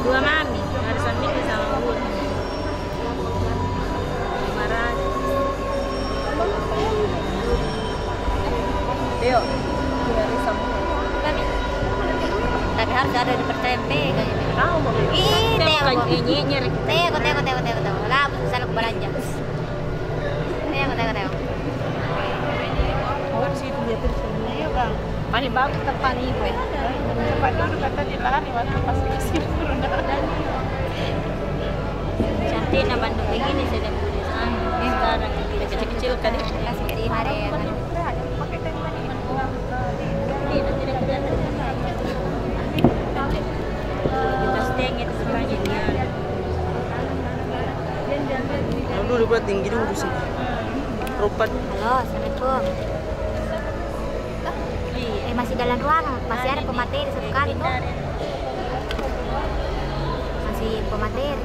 Dua mami harus ambil sama bun. 500. Yuk, Tapi harus ada di pertempe kayaknya. tahu mau Ih, tengok. nyeri. Tengok. Lah, bisa lu belanja. Tengok. Iya, Bang. Paling bagus tempat ibu ya. Tempat dulu kata dilari waktu pas dikasih turun. Cantik na Bandung begini sedang desain. Sekarang kecil-kecil kan Kasih di hari ya kan. kita setengah itu sukanya dia. Lalu dibuat tinggi dulu sih. Rupat. Halo, assalamualaikum. Masih dalam ruangan, masih ada pemateri satu kali tuh. Masih pemateri.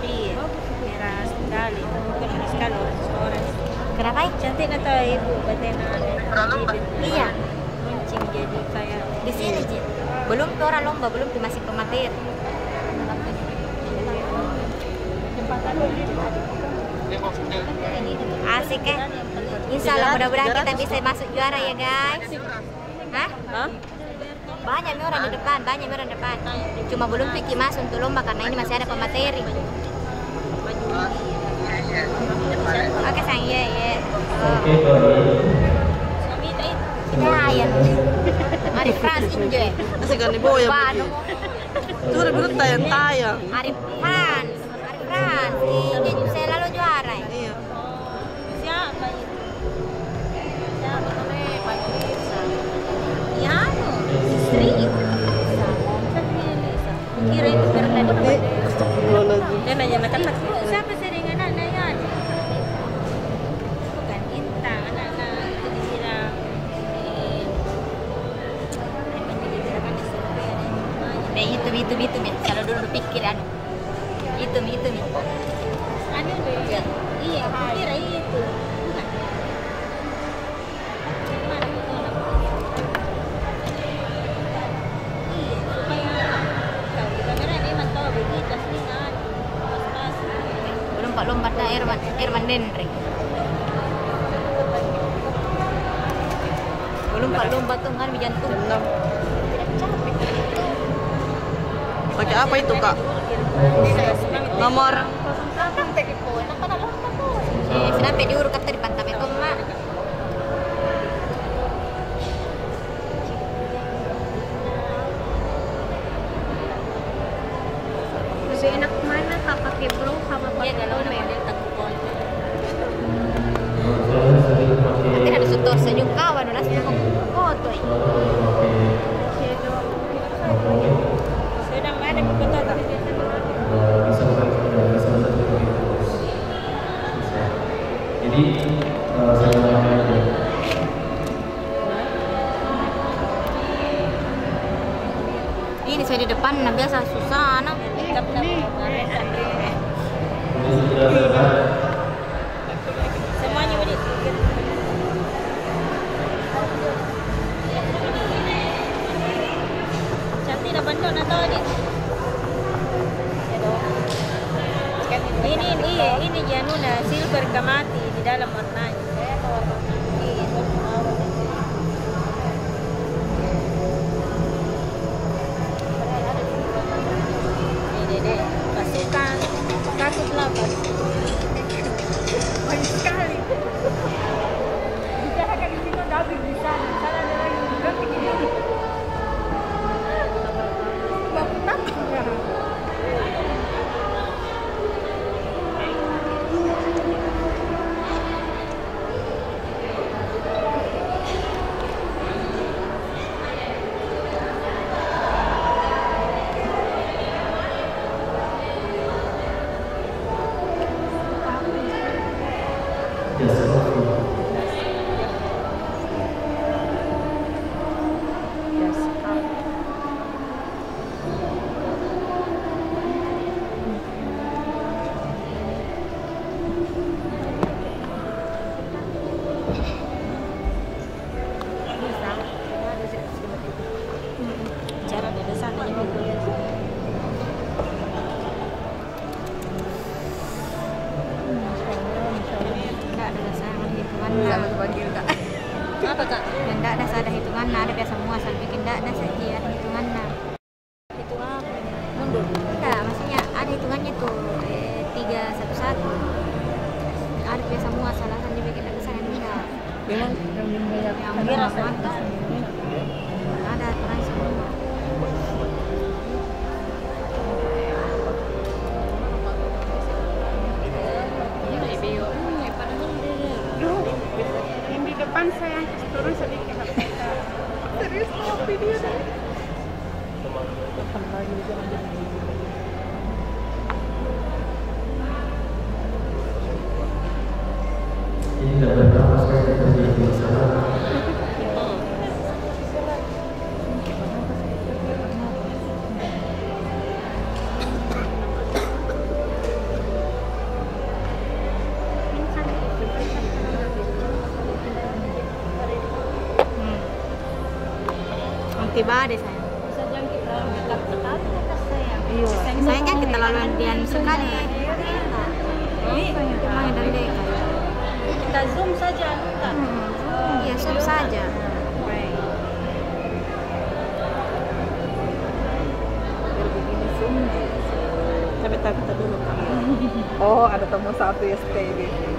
Iya, merah sekali. Bukan merah sekali, orang. Kenapa? Cantik atau ibu batena Iya, runcing jadi kayak di sini Cik. Belum tuh orang lomba, belum tuh masih pemateri. Asik kan? Insya Allah mudah-mudahan kita bisa masuk juara ya guys. Hah? Banyak nih orang di depan, banyak nih orang di depan. Cuma belum pikir masuk untuk lomba karena ini masih ada pemateri. Oke sayang, ya. Oke, Tony. suami itu Ya, ya. Ari France enjoy. Masih kan di bawah ya. Bano. Itu udah bener tayang-tayang. Ari France. Ini selalu juara. Iya. siapa itu siapa namanya Pak Lisa ya istri Lisa kira itu karena di Astagfirullahaladzim. dia nanya anak siapa sih dengan anaknya bukan Intang anak-anak itu dibilang itu kalau dulu pikir anu itu anu deh iya aku kira itu bukan mana itu anak iya supaya kalau di kamera memang tahu begitu aslinya pas belum Pak lompatnya Irwan Denri. Belum Pak lompat tuh kan jantung. Pakai apa itu, Kak? Nomor Sampai diurut kata di pantai itu mak. Lebih enak mana Kak pakai bro sama iya pakai kalau lomba? model takut Saya sering pakai. Nanti ada sutor sejuk kawan udah semua foto. sedang ada di kota tapi Bisa salah satu bisa. Jadi saya pakai aja. Ini saya di depan, nah biasa susah nah. semuanya udah cantik dah bandung atau dia ini januna silver kamati di dalam warnanya iya. Ini deh pasukan satu delapan banyak sekali bicarakan di situ tapi di sana ada lagi berarti gini baku takut cara dari sana ya Enggak ada dasar hitungan nah. apa kak Dan enggak ada ada hitungan nah, ada biasa semua sampai bikin enggak ada saja ada hitungan nah. itu apa mundur Enggak, maksudnya ada hitungannya tuh 311. Ada biasa semua salah kan dibikin ada sana enggak. yang Yang biasa mantap. Ini tidak berapa sekali terjadi masalah. Tiba deh saya. Bisa jangkit terlalu dekat sekali atas saya. Iya. Saya jangkit terlalu dian sekali. Ini cuma dari dekat. Kita zoom saja, kan? Iya, zoom saja. Coba kita dulu kan. Oh, ada tamu satu ya stay di sini.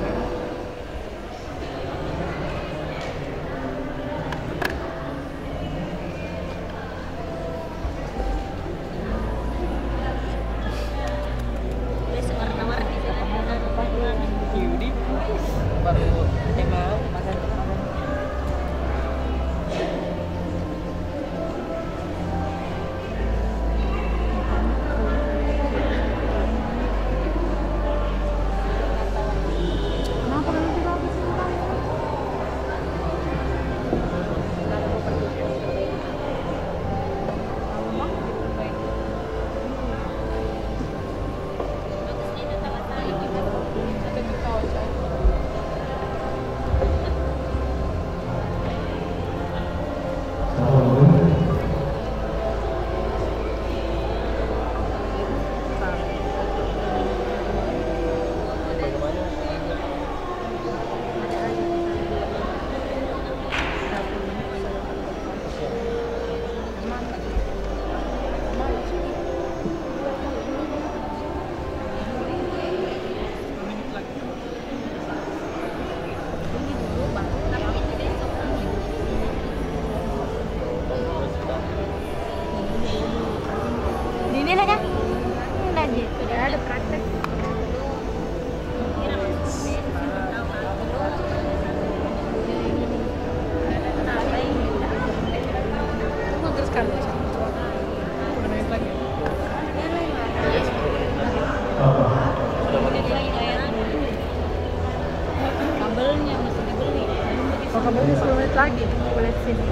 Kabelnya 10 menit lagi, boleh sini.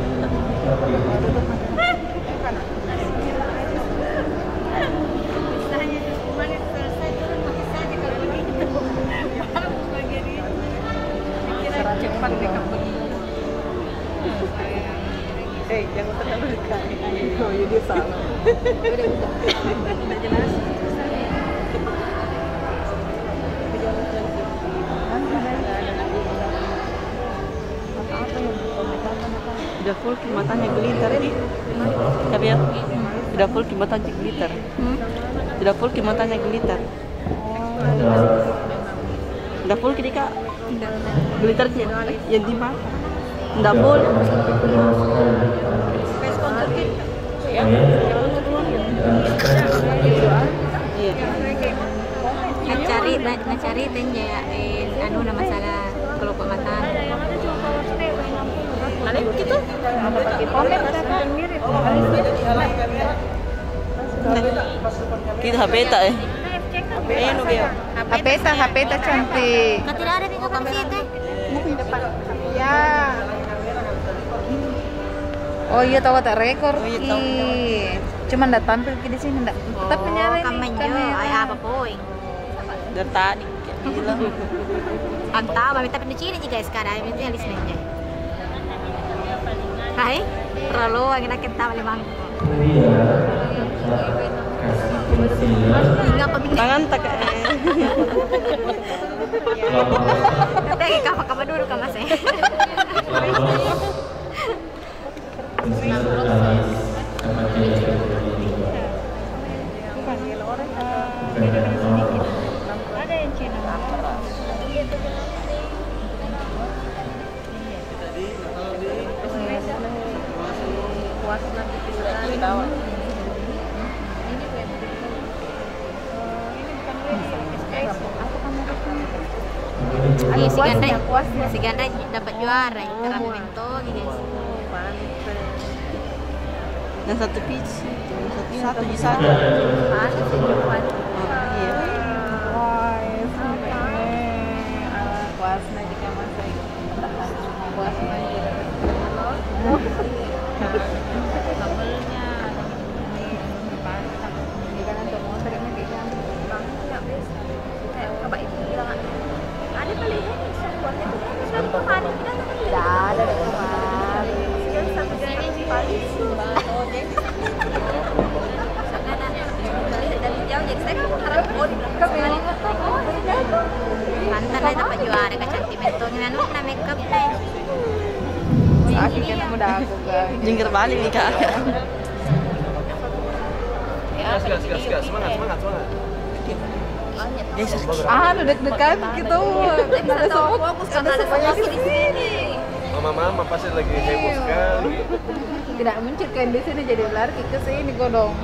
Cepat mereka pergi. Jangan terlalu dekat. Oh, ya dia salah. Udah jelas. Udah full matanya glitter ini. Tapi ya, udah full matanya glitter. Udah full matanya glitter. Udah full kini kak. Glitter sih, yang di mana? Udah full. Iya. Ngecari tenja anu nama masalah kelompok mata. Ada gitu? Kita HP tak HP tak cantik. Tidak ada di kamera itu. Mungkin depan. Ya. Oh iya tahu tak rekor. Oh, iya, tahu. Cuman enggak tampil di sini enggak. Tetap menyala Kamen jo, ay apa poin. Dari tadi gila. Antah, mami tapi di sini juga sekarang itu yang di sini aja. Hai, terlalu angin kita limang. Enggak pemilih. Tangan tak. Nanti kapan dulu kan mas ya. Ada yang Cina. Si Ganda dapat juara, terapi mentor guys. Yang satu peach, satu di sana. Iya. Iya. Kuasnya jika masa kuasnya kabelnya jika nanti mau seringnya kayak kayak kabar itu bilang ada kali buatnya tuh satu hari tidak ada kemarin satu hari paling dari jauh jadi saya harap mau di belakang Mantan na dapat juara ka sentimento nga ano na makeup na. Sakit kan mudah aku guys. Jingkir balik nih kak. Gas. Semangat. Lu deg-degan gitu. Ada semua semuanya di sini. Mama pasti lagi heboh sekali. Tidak mencurkan di sini jadi lari ke sini godong.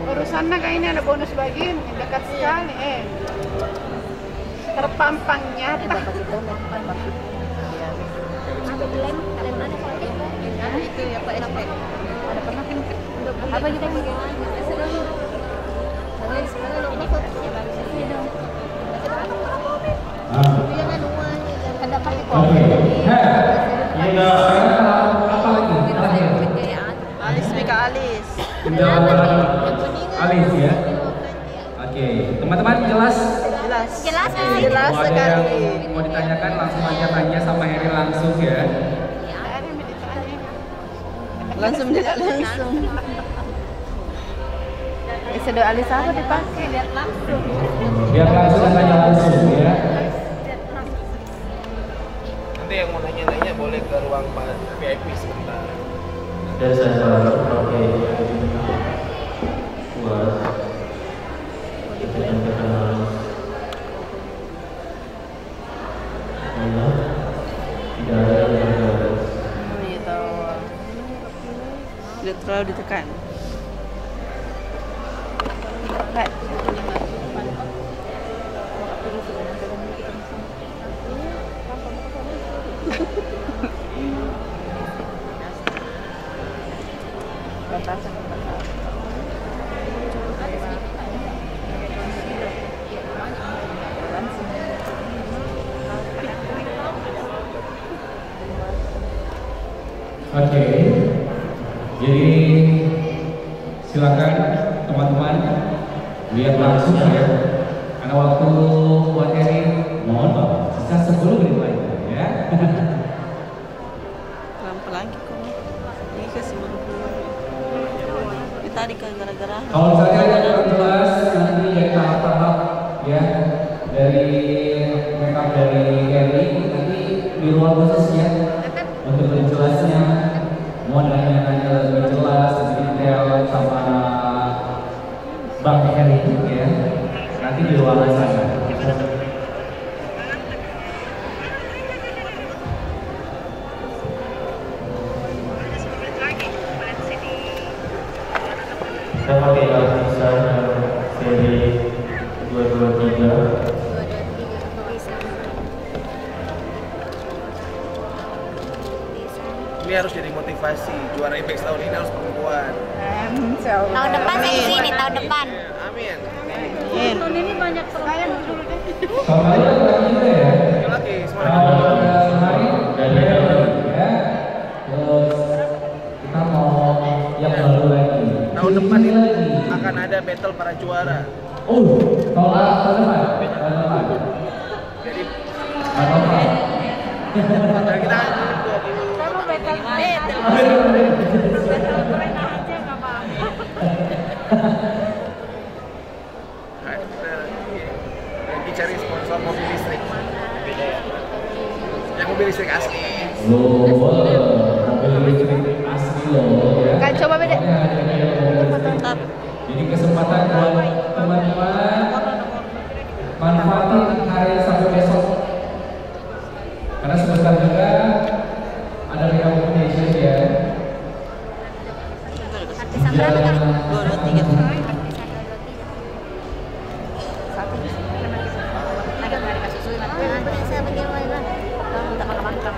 Urusannya kayak ini ada bonus bagian dekat sekali terpampang nyata. Itu ya Pak SP. Ada pernah kan apa kita pakai Alis Mika Alis. Alis ya. Oke, teman-teman jelas Jelas mau ada yang mau ditanyakan langsung aja tanya sama Heri langsung ya. Langsung. Sedo alis apa dipakai lihat langsung. Biar langsung tanya langsung ya. Nanti yang mau nanya-nanya boleh ke ruang VIP sebentar. Dan saya pakai kuas yang terkenal. Tidak ada yang garis. Gitu. Tidak terlalu ditekan. Oke, jadi silakan teman-teman lihat langsung ya. Karena waktu buat Heri, mohon maaf, sisa 10 menit lagi ya. Pelan-pelan kok. Ini ke 90. Ini tadi ke gara-gara. Kalau misalnya ada yang jelas nanti dari tahap-tahap ya dari makeup dari Heri nanti di ruang khusus ya untuk lebih jelasnya. Mohon nanya-nanya lebih jelas, lebih detail sama Bang Heri ya. Nanti di ruangan sana. Saya pakai lapisan seri 223. Ini harus jadi motivasi. Juara IPEX tahun ini harus perempuan. Tahun depan saya di sini, tahun depan. Amin. Tahun ini banyak perempuan dulu deh. Tahun lalu ada juga ya. Lagi Tahun kemarin ada ya. Terus kita mau yang baru lagi. Tahun depan ini lagi akan ada battle para juara. Tahun depan. Jadi Tahun kita lagi cari sponsor mobil listrik. Yang mobil listrik asli. Mobil listrik asli loh ya. Kan coba beda. Jadi kesempatan buat teman-teman manfaatin hari sampai besok. Karena sebentar juga ada recommendation ya. Artisan berapa kan? 223. Saya bagian mana? Tak makan-makan.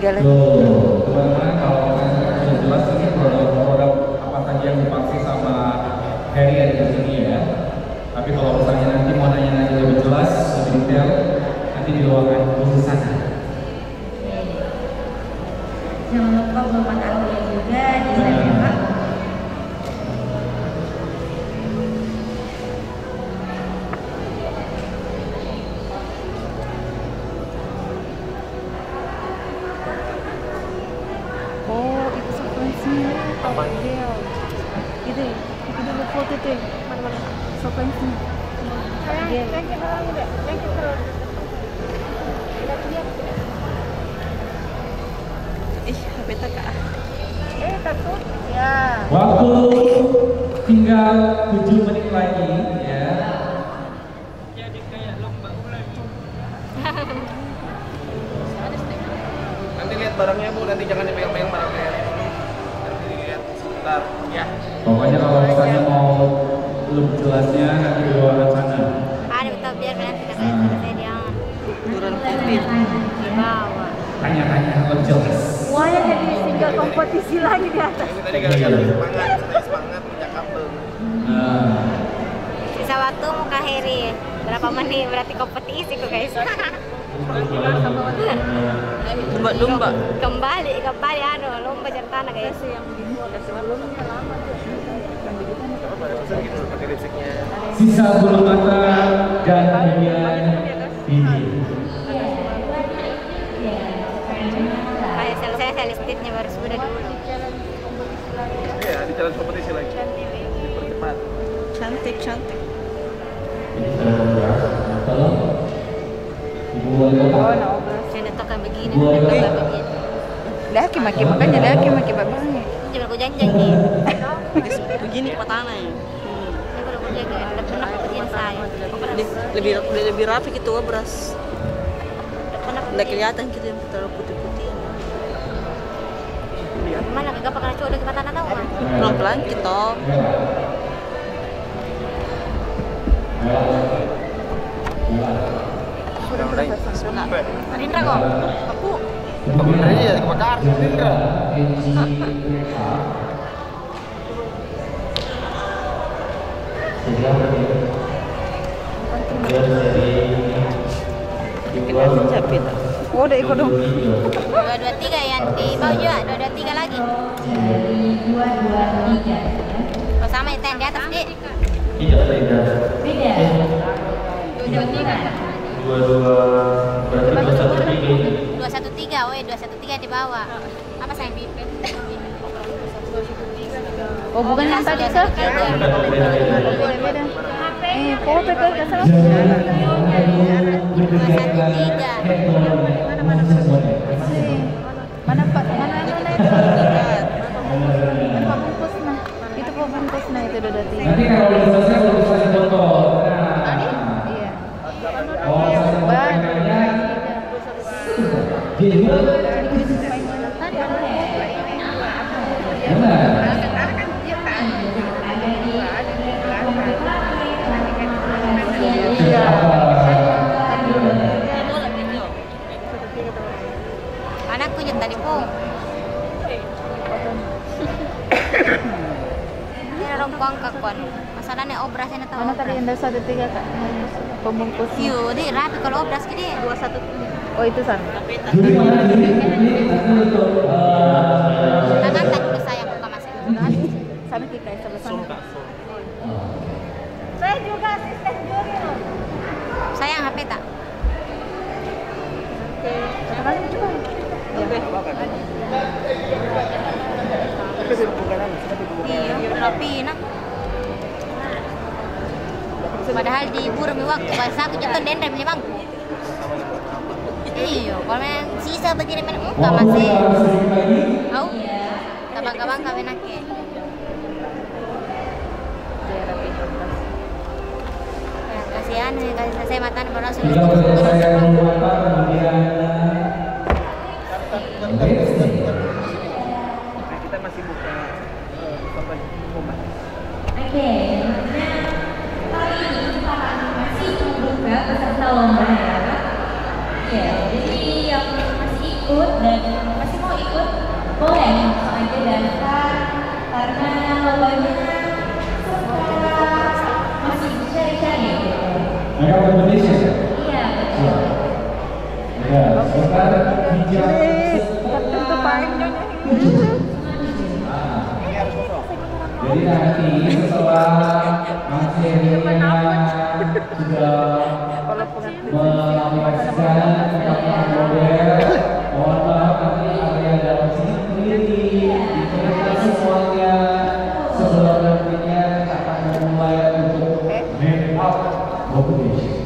3 lagi. Tuh, teman-teman kalau sudah jelas ini produk apa saja yang dipakai sama Harry ada di sini ya. Tapi kalau misalnya nanti mau nanya lebih jelas, lebih detail, nanti di ruangan khusus sana. Jangan lupa bawa mata juga di sana, Pak. Oh, itu sekuensinya. Apa? Itu dulu foto tuh. Mana-mana? Sekuensi. Yang kita udah, yang kita HP tak kak. takut ya. Waktu tinggal 7 menit lagi ya. Jadi kayak lomba ulang. Nanti lihat barangnya Bu, nanti jangan dipegang-pegang barangnya. Nanti dilihat sebentar ya. Pokoknya kalau misalnya mau lebih jelasnya nanti di ruangan sana. Ada betul biar nanti saya jangan Turun pipit. di bawah. Tanya-tanya lebih jelas. Wah, ya jadi tinggal kompetisi lagi di atas. Ini tadi gara-gara semangat punya kabel. Nah, Sisa waktu muka Heri berapa menit berarti kompetisi kok guys. Domba. kembali anu lomba jartana guys. Pakai lipstiknya. sisa bulu mata dan bagian bibir. Kayak saya listitnya baru sudah dulu. Iya, di jalan kompetisi lagi. Dipercepat. Cantik. Ini saya beras, tolong. Ibu wali kota. Saya netokan begini, Dua netokan kali. begini. Laki makanya laki begini. Jangan aku janjang nih. Begini patana ya. Saya kalau aku jaga ada pernah kepercayaan saya. Lebih rapi gitu beras. Pernah Nggak kelihatan gitu yang terlalu putih-putih. mana gak pernah coba lagi patana tahu kan? Pelan-pelan kita. Sudah mulai. Rindra kok? Aku Iya, kebakaran Indra. Capit. Oh, udah ikut dong. 223 yang di bawah juga, 223 lagi. Oh, sama itu yang di atas dik. Tidak beda. Beda. 22 berarti 213. 213, woi 213 di bawah. Apa sayang? Oh, bukan yang tadi sah? Beda-beda. Foto ke salah. 213. Mana Pak? Mana itu? Pak Bungkusna. Itu Pak Bungkusna itu udah Nanti kalau udah selesai baru bisa foto. Iya. Oh, saya Anakku yang tadi pun. Ini orang kuangkak kan. Masalahnya obrasnya tahu. Mana tadi yang 213 Kak? Pembungkus. Yuk, di rapi kalau obras gini 213. Oh, itu sana. Tangan tak dulu saya buka mas. Sana kita sebelah sana. Saya juga asisten juri loh. Sayang HP tak? Katakan coba. Iya, rapi nak. Padahal di buram waktu bahasa aku jatuh dendam nih bang. Iya, kalau memang sisa begini main muka masih. Au, tabang-tabang kawin nake. Kasihan nih, kasih selesai matan baru langsung. Kita masih buka sampai rumah. Oke, kali ini kita masih membuka peserta lomba ya. Ya, jadi yang masih ikut dan daftar karena lombanya masih cari-cari. Ada competition? Iya, betul. Ya, sekarang di jam jadi nanti setelah Mas Herinya sudah mengaplikasikan perangkat model, mohon maaf nanti area dalam sini keliling, diceritakan semuanya sebelum nantinya kita akan memulai untuk make up competition.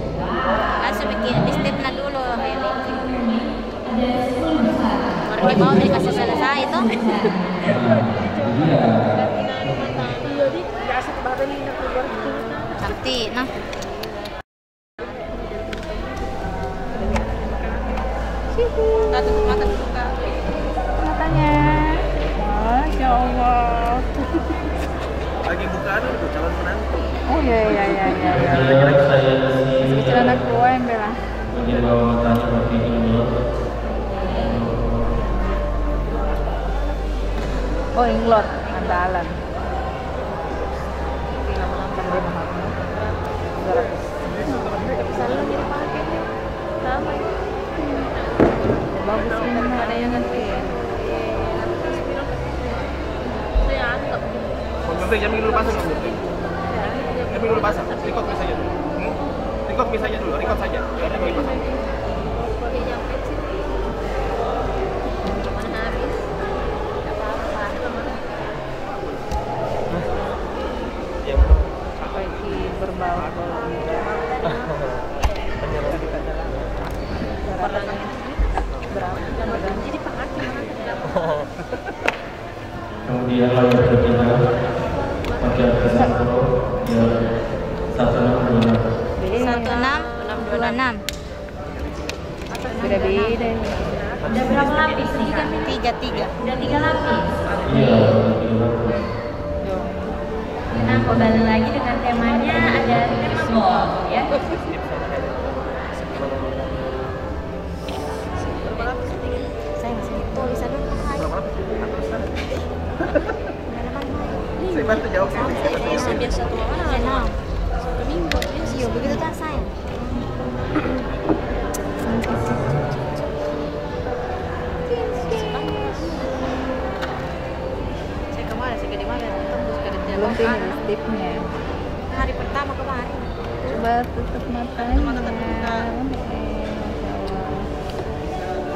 Langsung bikin di stepnya dulu. Baru di bawah dikasih selesai itu. Iya. Cantik, nah. Kita tutup mata dulu, Kak. Matanya. Masya Allah. Lagi buka dulu calon menantu. Oh iya. Kemudian saya di Kecil anak tua yang bela. bagian bawah matanya seperti ini. Oh, inglot, andalan. Bagus ini ada yang ganti. Konjungsi jam dulu pasang konjungsi. Jam dulu pasang. Record saja dulu. Record saja dulu. Record saja. Ada yang pasang. Seperti berbau jadi Kemudian layar ketiga bagian besar pro ya 1626. beda-beda. Udah berapa lapis nih Kak? 3. Udah 3 lapis. iya Nah, kembali lagi dengan temanya ada tema bom ya. Saya masih tulisan dulu Kak. Saya bantu jawab. Biasa tuh mana? Seminggu. Iya, begitu kan saya. Saya kemarin segede mana tembus kerja Belum tinggal lipstiknya. hari pertama kemarin. Coba tutup matanya.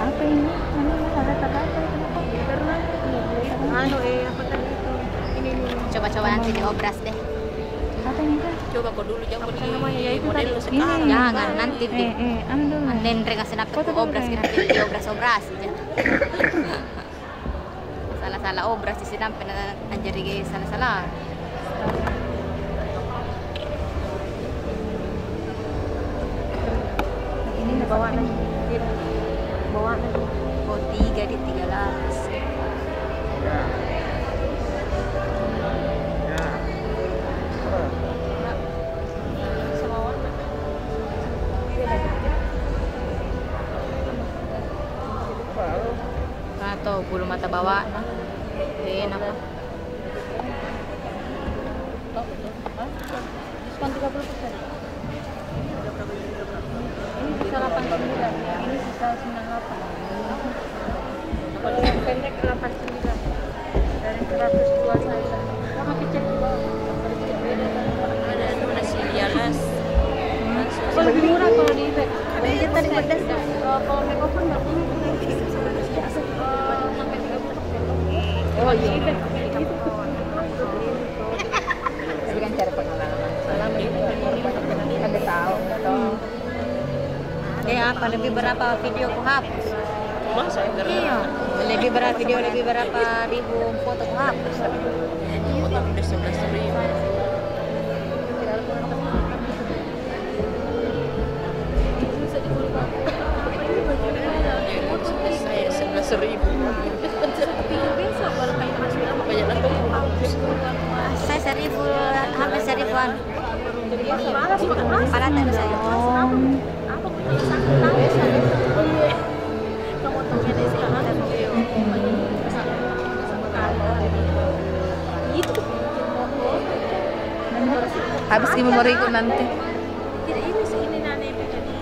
Apa ini? Mana masalah apa? Kenapa? Karena Apa tadi itu? Ini. Coba-coba nanti diobras deh. apa ini Kak? Coba kau dulu jangan Apa begini. namanya? Ya itu Model tadi. lu sekarang. Jangan nanti di Anu dulu. Nendre ngasih nape Foto dulu, obras kira nanti diobras aja. Salah-salah obras di sini sampai anjari salah-salah. Ini bawa lagi. Bawa lagi. Oh 3 di 3 lapis. Atau bulu mata bawah nah. Enak apa? Diskon 30%. Ini sisa 89, ini sisa 98. Kalau yang pendek 89 dari 102 saya. Sama kecil juga. Ada nasi lialas. Kalau lebih murah kalau di Ibex. Ada tadi pedas. Kalau make over nggak punya. Oh iya. Tapi kan cari pengalaman. Selama ini kan tahu. Apa lebih berapa video aku hapus? Masa Iya. Lebih berapa video lebih berapa ribu foto aku hapus. udah 11.000. Saya 11.000. Banyak lagi. Saya 1000 hampir 1000-an. Paratan saya. Habis gimana mau ikut nanti? Tidak ini segini nane jadi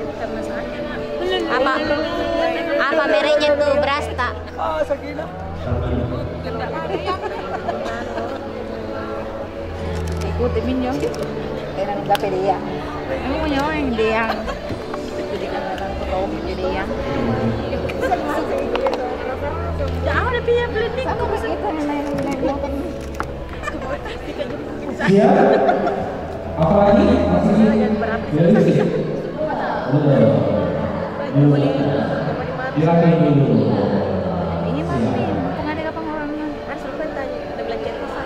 bukan masalahnya. Apa mereknya tuh Brasta? Ikut minyak. Enak enggak pede ya? Emang punya orang dia. Jadi kan orang ketemu jadi yang. Jangan ada pilih beli Sama kita main motor. Siap? Apalagi masih realistis. Dilatih dulu. ini masih mumpung ada kapal orangnya harus lupa tanya ada belajar apa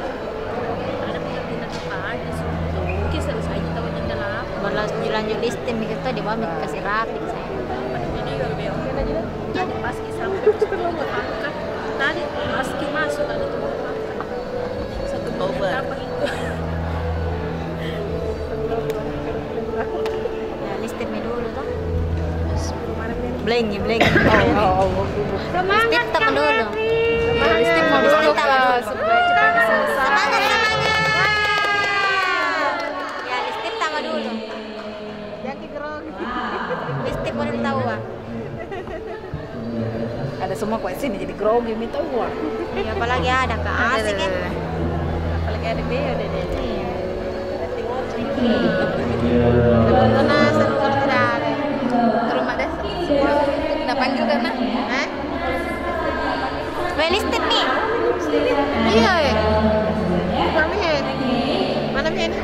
ada pindah apa aja mungkin selesai aja tahu jendela apa Balas lanjut listing kita di bawah kasih rapi saya. jadi jadi pas sampai angkat tadi pas masuk ada tuh satu Over. apa itu Ya listing dulu tuh. Bling. semangat Listing dulu. listing mau dulu. supaya cepat selesai Ya listing tambah dulu. Listing boleh tahu ah. Ada semua kok sini jadi grogi minta uang. Ya apalagi ada Kak asik kan. apalagi ada dia udah deh Karena seru kalau tidak ada. Ke rumah deh. Kita panggil karena. Hah? Listing nih. Iya. Mana ini?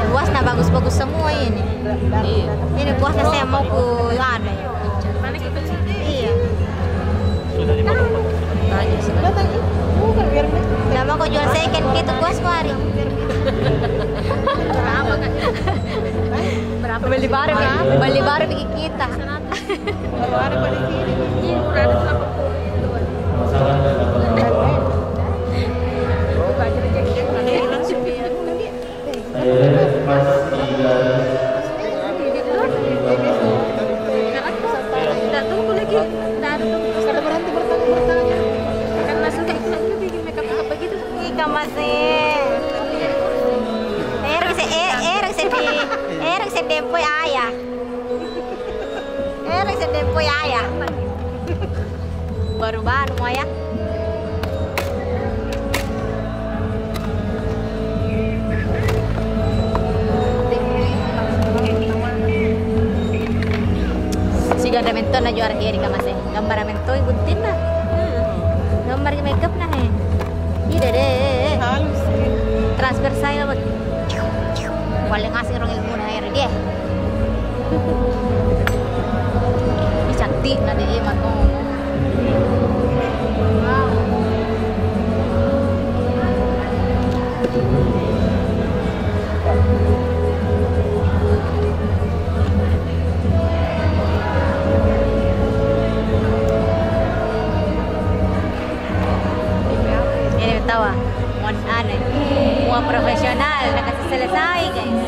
Buahnya bagus-bagus semua ini. Ini buahnya saya mau ku ada ya. mana kita sini Iya. Nggak mau kau jual second gitu puas hari. berapa kan berapa Beli baru bikin kita. kalau ada pada sini ini udah ada 80. Baru-baru mau ya. Si ganda menton na juara kiri kamase. Gambar mentoy buntin na. Gambar ke makeup na he. Ide deh. Halus. Transfer saya buat. Paling asing orang ilmu na air dia. Ini cantik na deh matong. Ini tawa, mau aneh, mau profesional, udah kasih selesai guys.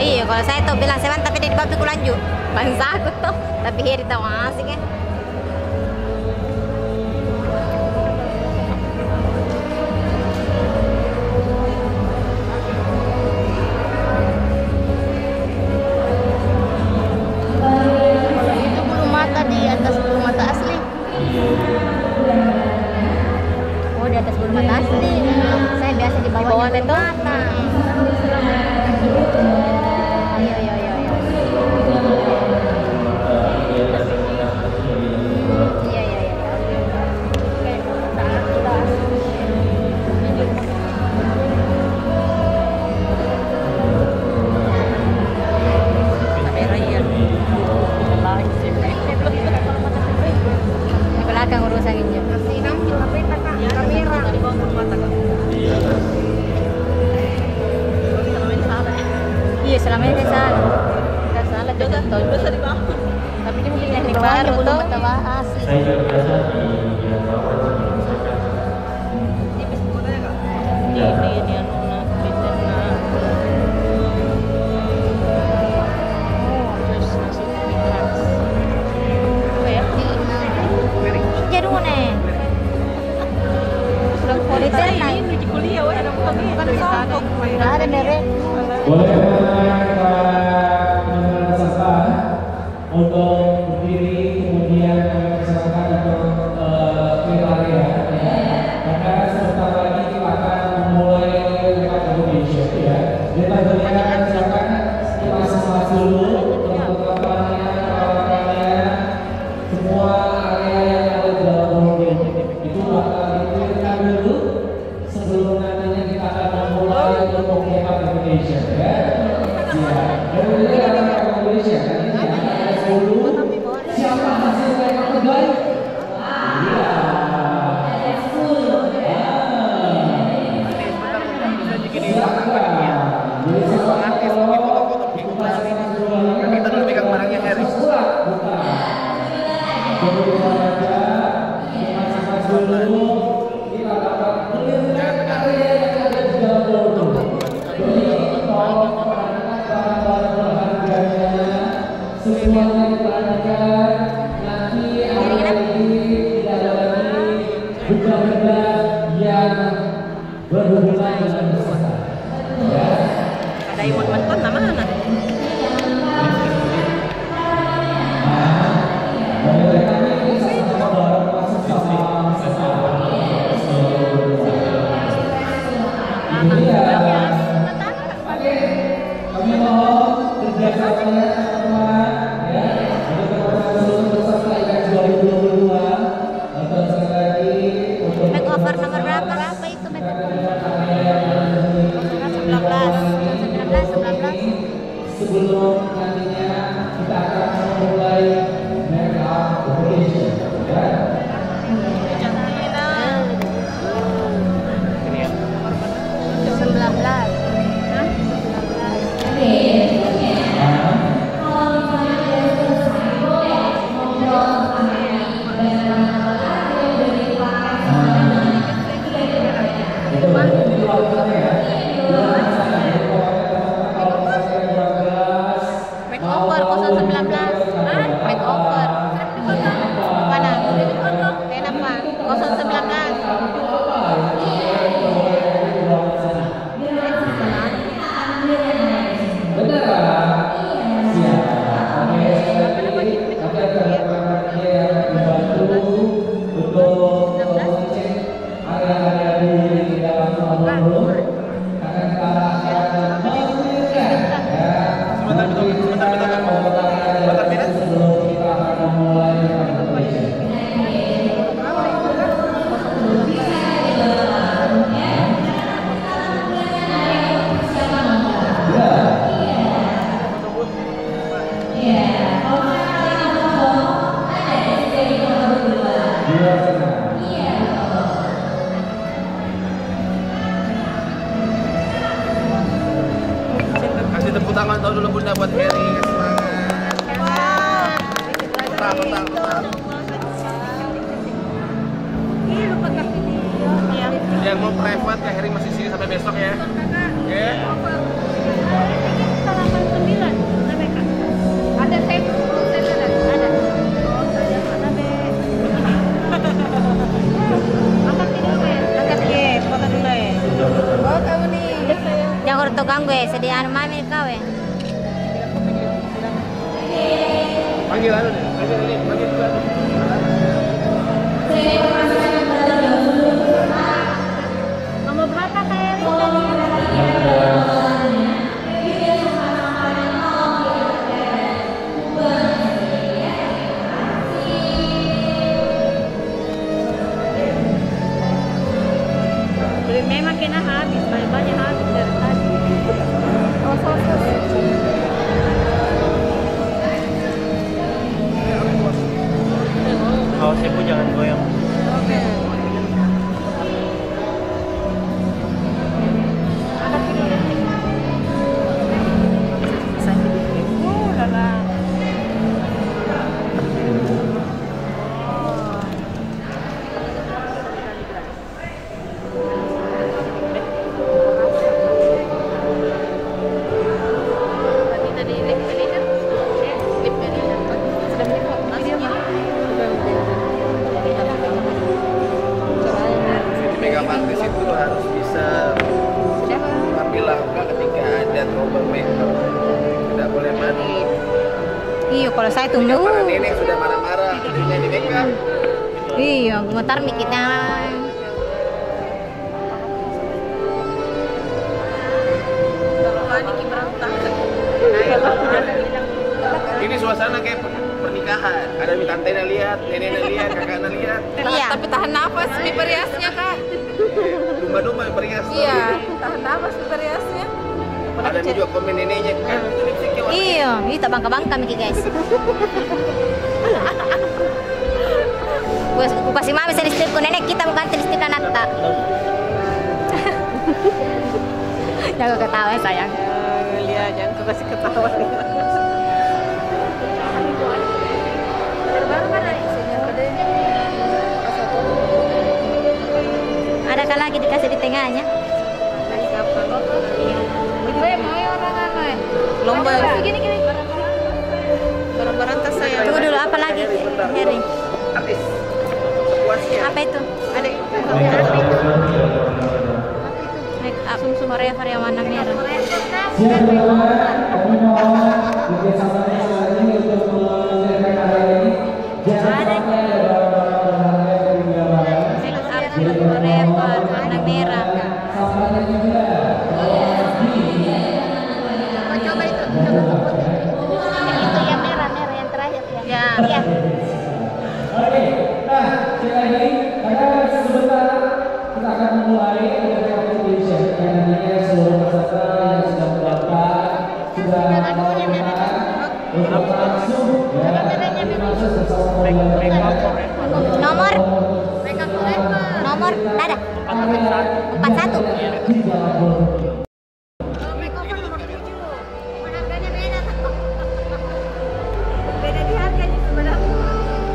Iya, kalau saya tuh bilang sewan tapi di babi ku lanjut. Bangsa aku tuh, tapi heri tahu asik kan. Itu bulu mata di atas bulu mata asli. Oh, di atas bulu bawaan itu. Iya. Di belakang urusan ini. Iya, selama ini salah. Tidak salah juga. Bisa dibangun. Tapi dia mungkin teknik baru tuh. Saya juga biasa di Boleh teman-teman peserta untuk berdiri kemudian silakan untuk clear area ya. Karena sebentar lagi kita akan memulai make-up competition ya. Jadi tentunya silakan kita semas dulu untuk perlakuannya, peralatannya, semua area yang ada di dalam mobil itu bakal di-clearkan dulu sebelum nantinya kita akan memulai untuk make-up competition ya. Dan kemudian ada competition kan ini ada 10. Siapa hasil make-up terbaik? Iya. Kita dulu pegang barangnya Harry. Semuanya diperhatikan, nanti ada lagi tidak ada lagi benda-benda yang berhubungan dengan peserta. Ya. Ada yang menonton mana? Kami mohon kerjasamanya teman-teman ya untuk kepada seluruh peserta IKEX 2022 atau sekali lagi untuk Makeover nomor berapa? Berapa itu makeover? 19. sebelum nantinya kita akan memulai make-up competition ya. Makeover 019. Makeover. Mana? Kenapa? 019. Kasih tepuk tangan tahu dulu Bunda buat Harry, semangat. Putar. Yang mau private ya Harry masih sini sampai besok ya. Oke. Ada saya ada. Angkat ke foto dulu ya. Oh kamu nih. Jangan ortogang gue, sediaan mami kau ya. Panggil anu deh, panggil juga. Nomor berapa kayak lihat over makeup. Tidak boleh mandi. Iya, kalau saya tunggu. Para nenek sudah marah-marah, cucunya di makeup. Iya, gemetar mikirnya. Ini suasana kayak pernikahan. Ada tantenya lihat, neneknya lihat, kakaknya lihat. Iya. Tapi tahan nafas di periasnya kak. Domba-domba berias. Iya, tahan nafas di periasnya. Ada juga komen neneknya kan. Lipstiknya warna. Iya, ini tak bangka-bangka mikir guys. Ku kasih mami saya listrik nenek kita mau ganti listrik anak tak. Jangan ketawa sayang. Lihat, jangan kau kasih ketawa. Adakah lagi dikasih di tengahnya? Lomba. Barang-barang tas saya. Tunggu dulu, apa lagi? Heri. Artis. Sepuasnya. Apa itu? Adik. Make up forever yang warna merah. Siap teman-teman, kami mohon kerjasamanya selanjutnya untuk mengerjakan area ini. Jangan sampai ada barang-barang berharga yang digambarkan. Make up forever warna merah. Sampahnya juga. Coba itu, itu yang merah yang terakhir ya. Ya. Iya. Oke, nah sekali lagi, karena sebentar kita akan memulai competition yang nantinya seluruh peserta yang sudah mendaftar sudah mau menang untuk langsung ya masuk bersama Nomor ada 41.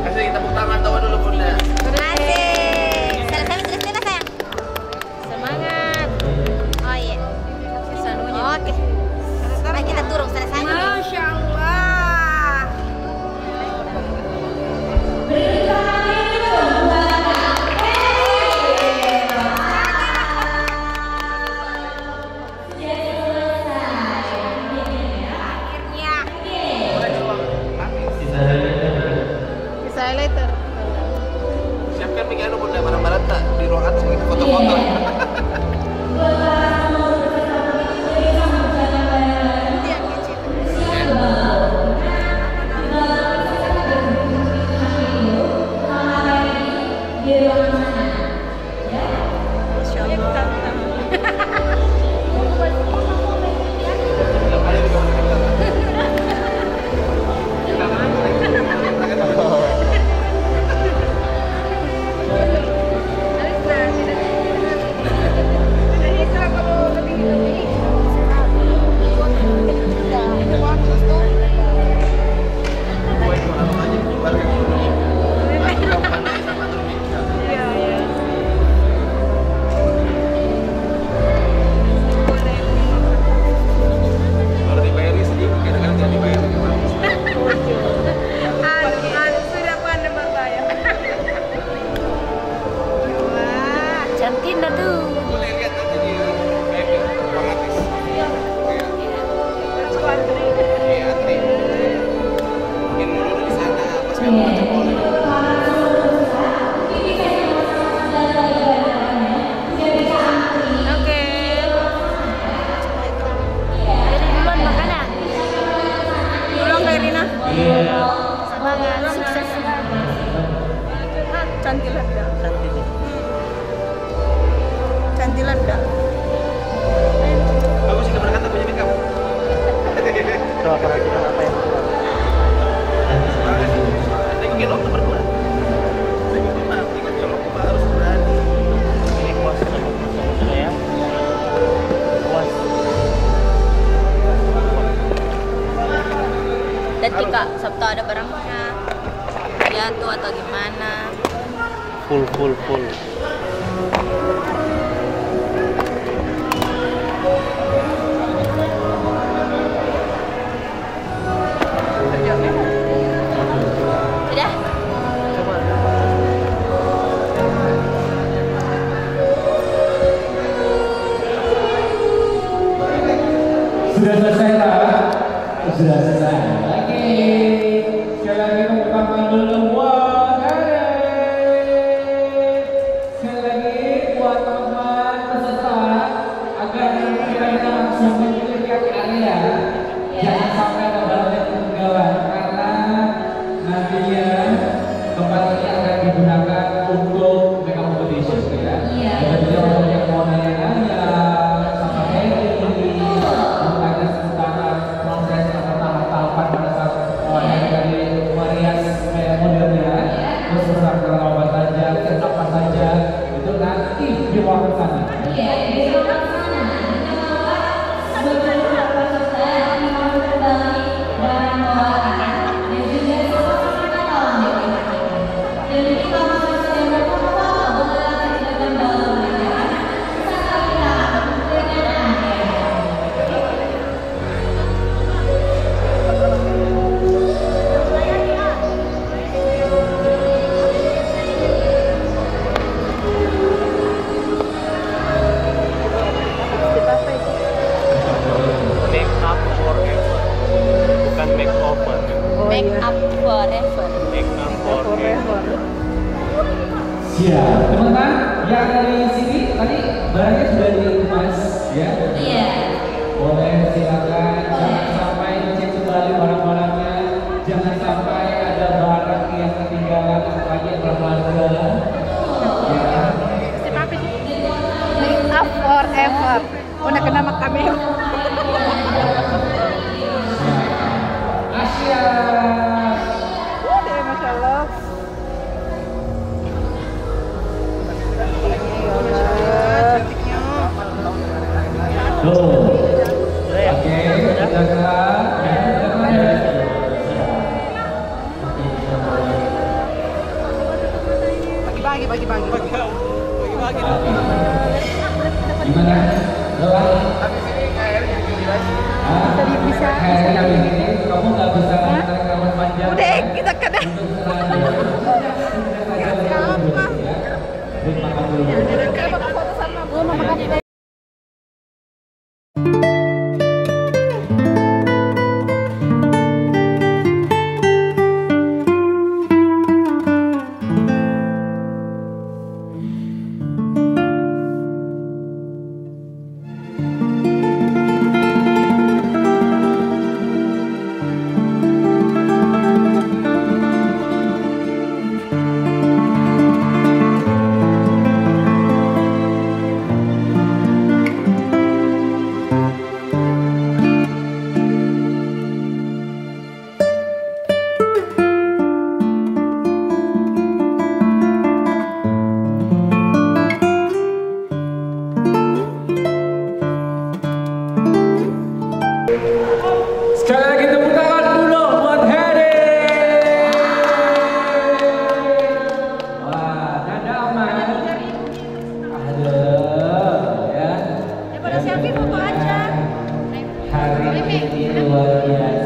Kasih tepuk tangan tawa dulu Bunda. Asik. Selesai mas sayang. Semangat. Oh iya. Sanunya. Oke. Nah kita turun selesai. Masya Allah. Bisa highlighter. Siapkan pikiran Bunda barang-barang tak di ruangan sebagai foto-foto. Kalau dibayar sedikit, kadang-kadang tidak dibayar. Sudah pandai berbayar. Cantik dah tuh. Boleh lihat nanti di FB Bang Atis. Iya, antri. Mungkin dulu di sana pas kamu baca bola. Oke. Jadi duluan makanan. Pulang Kak Irina. Semangat sukses. Cantilan dah. Cantilan dah. Bagus sih keberangkatan punya makeup. Coba perhatikan apa yang Tengok dokter berdua. Tengok kalau Kuma harus berani. ini puas ya. Puas. Dan jika Sabtu ada barangnya jatuh atau gimana. Full. Sudah? Sudah selesai Pak? Sudah selesai. Oke. Sekali lagi tepuk tangan dulu buat Erik. Sekali lagi buat teman-teman peserta agar kita langsung menuju ke area. Jangan sampai ada barang yang ketinggalan karena nantinya tempat ini akan digunakan untuk make up competition ya. Iya. Dan juga untuk yang mau nanya-nanya sama Heri, mau tanya tentang proses atau tahapan pada saat dari merias modelnya, terus bersama apa saja, set apa saja, itu nanti di ruangan sana. Iya, di ruangan sana. Sebelum peserta yang mau terbang barang bawaan dan juga sama-sama tahun dan kita masih sedang berfoto mengenai dengan bawaan saat kita dengan Anda. Make up forever, bukan make over. Make up forever. Make up forever. Siap, teman-teman yang dari sini tadi barangnya sudah dikemas ya? Iya. Boleh silakan, jangan sampai dicek kembali barang-barangnya, jangan sampai ada barang yang ketinggalan apalagi yang berharga. Ya. Make up forever. Udah kena mak kamera. Asia. Udah, masya Allah. Cantiknya. Tuh. Oke, kita gerak. Bagi-bagi. Gimana? Lelah? Bisa. Kamu nggak bisa tarik rambut panjang. Udah, kita kena. Makan dulu. Kita foto sama Bu, mau makan. Sekali lagi tepuk tangan dulu buat Heri. Wah, Nanda aman. Aduh, ya. Daripada selfie foto aja. Hari ini luar biasa.